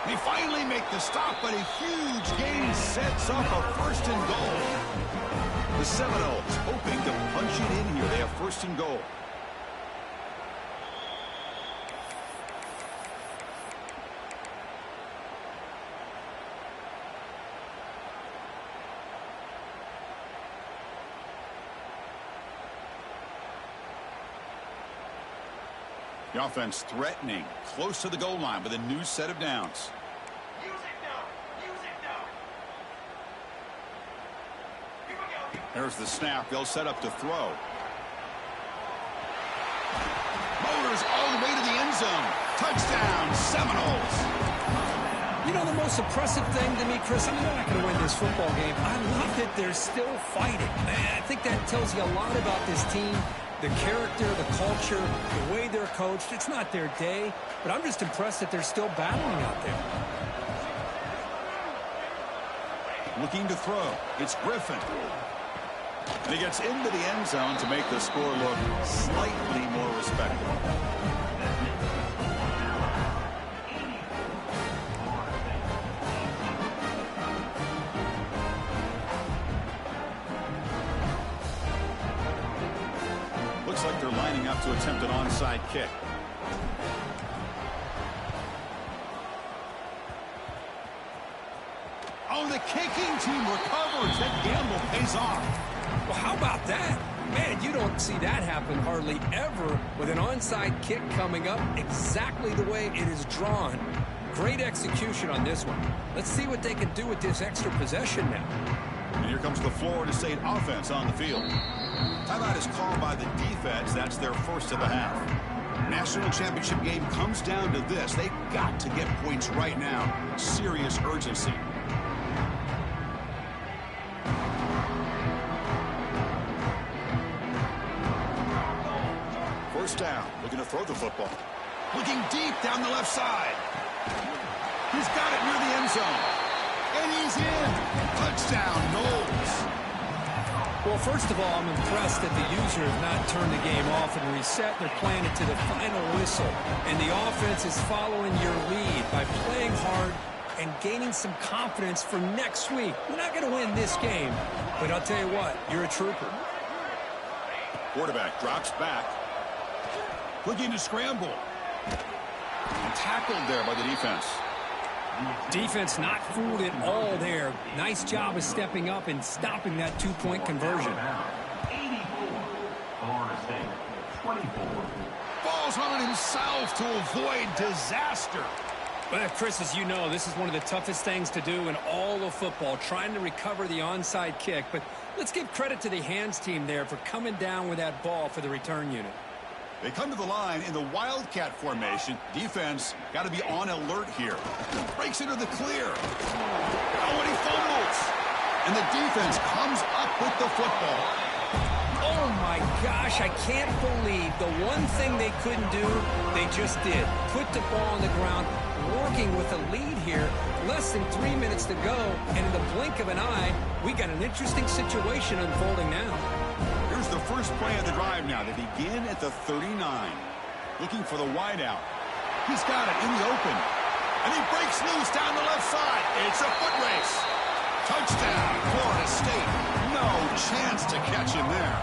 They finally make the stop, but a huge gain sets up a first and goal. The Seminoles hoping to punch it in here. They have first and goal. The offense threatening, close to the goal line with a new set of downs. There's the snap. They'll set up to throw. Motors all the way to the end zone. Touchdown, Seminoles. You know, the most impressive thing to me, Chris, I mean, they're not going to win this football game. I love that they're still fighting. Man, I think that tells you a lot about this team. The character, the culture, the way they're coached. It's not their day, but I'm just impressed that they're still battling out there. Looking to throw. It's Griffin. And he gets into the end zone to make the score look slightly more respectable. Looks like they're lining up to attempt an onside kick. Oh, the kicking team recovers. That gamble pays off. Well, how about that? Man, you don't see that happen hardly ever with an onside kick coming up exactly the way it is drawn. Great execution on this one. Let's see what they can do with this extra possession now. And here comes the Florida State offense on the field. Timeout is called by the defense. That's their first of the half. National championship game comes down to this. They've got to get points right now. Serious urgency. First down, looking to throw the football. Looking deep down the left side. He's got it near the end zone. And he's in. Touchdown, Noles. Well, first of all, I'm impressed that the user has not turned the game off and reset. They're playing it to the final whistle. And the offense is following your lead by playing hard and gaining some confidence for next week. We're not going to win this game, but I'll tell you what, you're a trooper. Quarterback drops back. Looking to scramble. And tackled there by the defense. Defense not fooled at all there. Nice job of stepping up and stopping that two-point conversion. 24. Falls on it himself to avoid disaster. Well, Chris, as you know, this is one of the toughest things to do in all of football, trying to recover the onside kick. But let's give credit to the hands team there for coming down with that ball for the return unit. They come to the line in the Wildcat formation. Defense got to be on alert here. Breaks into the clear. Oh, and he fumbles. And the defense comes up with the football. Oh, my gosh, I can't believe the one thing they couldn't do, they just did. Put the ball on the ground, working with a lead here. Less than 3 minutes to go, and in the blink of an eye, we got an interesting situation unfolding now. Here's the first play of the drive now. They begin at the 39. Looking for the wideout. He's got it in the open. And he breaks loose down the left side. It's a foot race. Touchdown, Florida State. No chance to catch him there.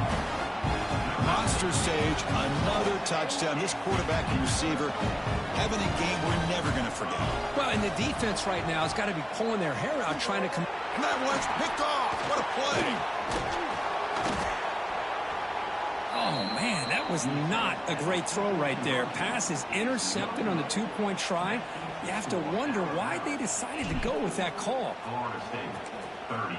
Monster stage, another touchdown. This quarterback and receiver having a game we're never going to forget. Well, and the defense right now has got to be pulling their hair out trying to come. And that one's picked off. What a play. Oh, man, that was not a great throw right there. Pass is intercepted on the two-point try. You have to wonder why they decided to go with that call. Florida State, 30.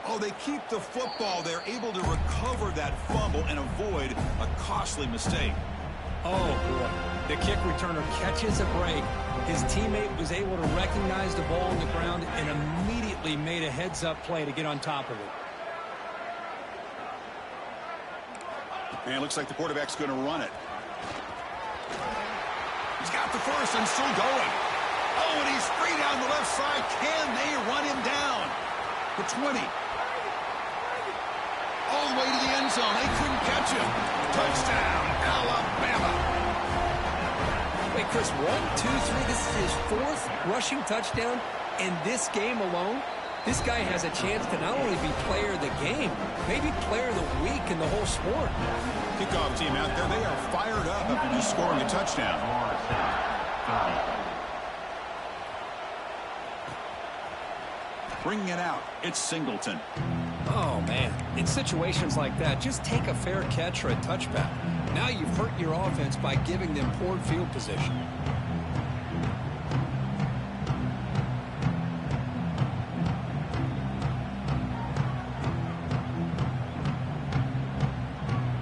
Oh, they keep the football. They're able to recover that fumble and avoid a costly mistake. Oh, boy. The kick returner catches a break. His teammate was able to recognize the ball on the ground and immediately made a heads-up play to get on top of it. And it looks like the quarterback's going to run it. He's got the first and still going. Oh, and he's free down the left side. Can they run him down? The 20. All the way to the end zone. They couldn't catch him. Touchdown, Alabama. Wait, Chris, 1, 2, 3. This is his 4th rushing touchdown in this game alone. This guy has a chance to not only be player of the game, maybe player of the week in the whole sport. Kickoff team out there. They are fired up after just scoring a touchdown. Bringing it out, it's Singleton. Oh, man. In situations like that, just take a fair catch or a touchback. Now you've hurt your offense by giving them poor field position.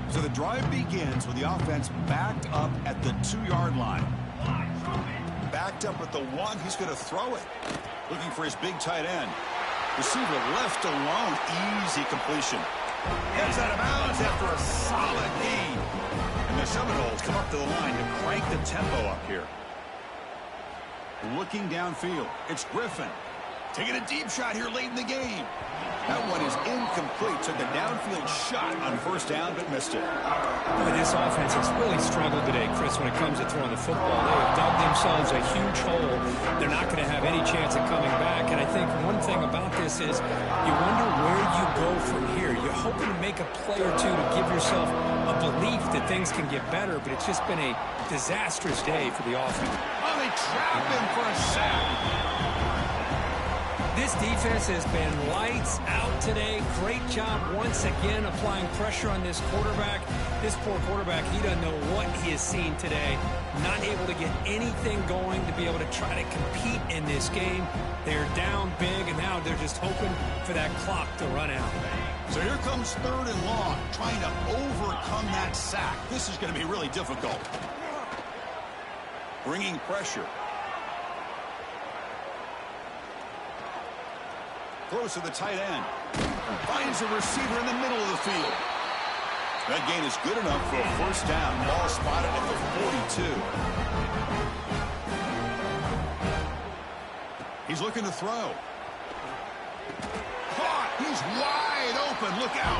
So the drive begins with the offense backed up at the 2-yard line. Backed up at the 1, he's going to throw it. Looking for his big tight end. Receiver left alone. Easy completion. Heads out of bounds after a solid gain. And the Seminoles come up to the line to crank the tempo up here. Looking downfield. It's Griffin. Taking a deep shot here late in the game. That one is incomplete. Took a downfield shot on first down, but missed it. Boy, this offense has really struggled today, Chris, when it comes to throwing the football. They have dug themselves a huge hole. They're not going to have any chance of coming back. And I think one thing about this is you wonder where you go from here. You're hoping to make a play or two to give yourself a belief that things can get better, but it's just been a disastrous day for the offense. Oh, they trap him for a sack. This defense has been lights out today. Great job once again applying pressure on this quarterback. This poor quarterback, he doesn't know what he has seen today. Not able to get anything going to be able to try to compete in this game. They're down big, and now they're just hoping for that clock to run out. So here comes 3rd and long, trying to overcome that sack. This is going to be really difficult. Bringing pressure. Throws to the tight end. Finds a receiver in the middle of the field. That gain is good enough for a first down. Ball spotted at the 42. He's looking to throw. Caught. He's wide open. Look out.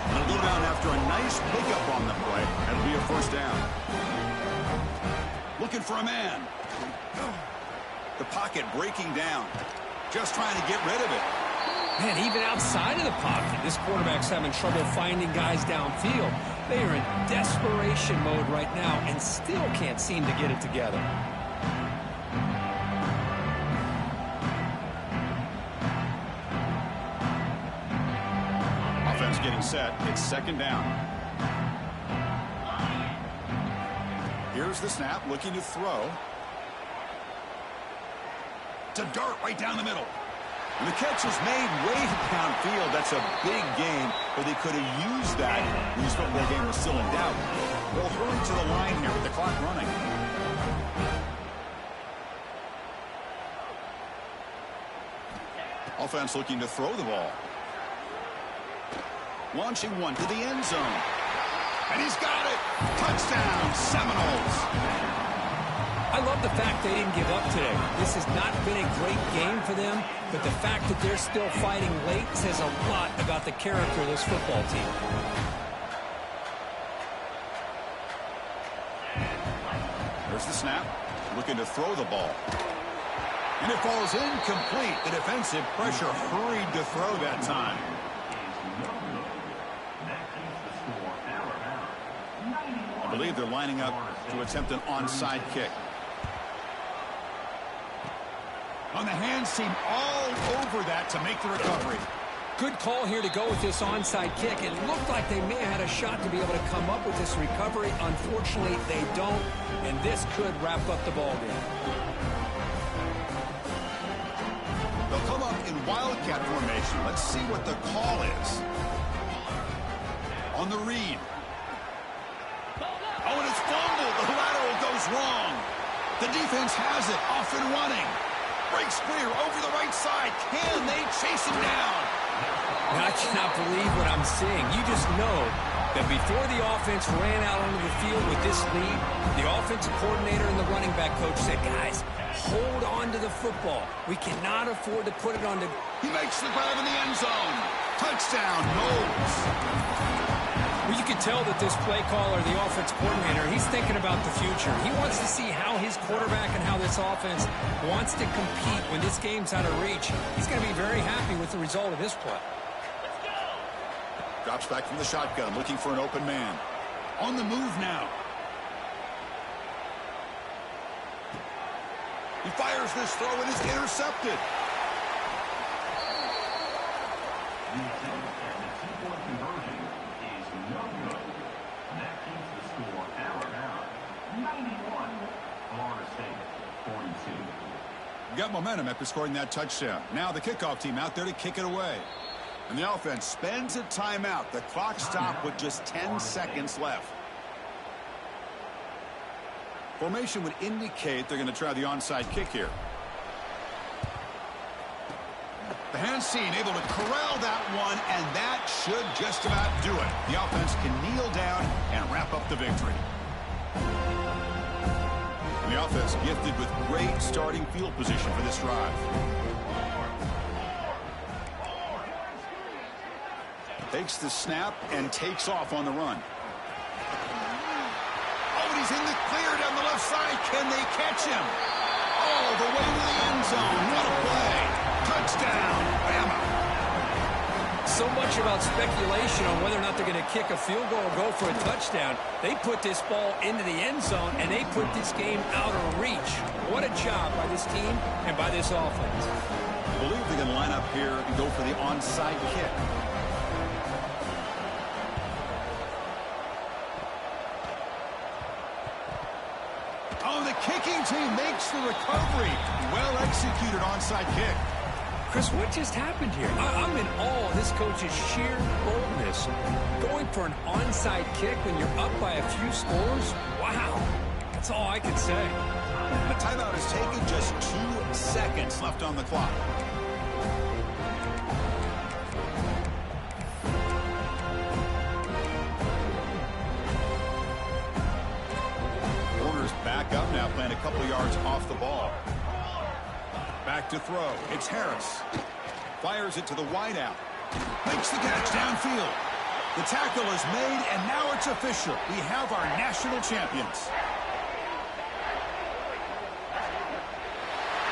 He'll go down after a nice pickup on the play. That'll be a first down. Looking for a man. The pocket breaking down. Just trying to get rid of it. Man, even outside of the pocket, this quarterback's having trouble finding guys downfield. They are in desperation mode right now and still can't seem to get it together. Offense getting set. It's 2nd down. Here's the snap, looking to throw. To dart right down the middle. And the catch is made way downfield. That's a big gain, but they could have used that when this football game was still in doubt. They'll hurry to the line here with the clock running. Offense looking to throw the ball. Launching one to the end zone. And he's got it. Touchdown, Seminoles. I love the fact they didn't give up today. This has not been a great game for them, but the fact that they're still fighting late says a lot about the character of this football team. There's the snap. Looking to throw the ball. And it falls incomplete. The defensive pressure hurried to throw that time. I believe they're lining up to attempt an onside kick. On the hands team all over that to make the recovery. Good call here to go with this onside kick. It looked like they may have had a shot to be able to come up with this recovery. Unfortunately, they don't, and this could wrap up the ball game. They'll come up in wildcat formation. Let's see what the call is. On the read. Oh, and it's fumbled. The lateral goes goes wrong. The defense has it, off and running. Breaks clear over the right side. Can they chase him down? I cannot believe what I'm seeing. You just know that before the offense ran out onto the field with this lead, the offensive coordinator and the running back coach said, guys, hold on to the football. We cannot afford to put it on the... He makes the grab in the end zone. Touchdown, Knowles. Well, you can tell that this play caller, the offensive coordinator, he's thinking about the future. He wants to see how his quarterback and how this offense wants to compete when this game's out of reach. He's going to be very happy with the result of this play. Drops back from the shotgun, looking for an open man. On the move now. He fires this throw and is intercepted. The attempt at the two-point conversion is no good. That keeps the score Alabama 91, Florida State 42. Got momentum after scoring that touchdown. Now the kickoff team out there to kick it away. And the offense spends a timeout. The clock stopped with just 10 seconds left. Formation would indicate they're going to try the onside kick here. The hand scene able to corral that one, and that should just about do it. The offense can kneel down and wrap up the victory. And the offense gifted with great starting field position for this drive. Takes the snap and takes off on the run. Oh, and he's in the clear down the left side. Can they catch him? All the way to the end zone. What a play. Touchdown, Bama. So much about speculation on whether or not they're going to kick a field goal or go for a touchdown. They put this ball into the end zone, and they put this game out of reach. What a job by this team and by this offense. I believe they're going to line up here and go for the onside kick. Oh, the kicking team makes the recovery. Well executed onside kick. Chris, what just happened here? I'm in awe of this coach's sheer boldness. Going for an onside kick when you're up by a few scores? Wow. That's all I can say. The timeout is taken, just 2 seconds left on the clock. Warner's back up now, playing a couple yards off the ball. Back to throw. It's Harris. Fires it to the wideout. Makes the catch downfield. The tackle is made, and now it's official. We have our national champions.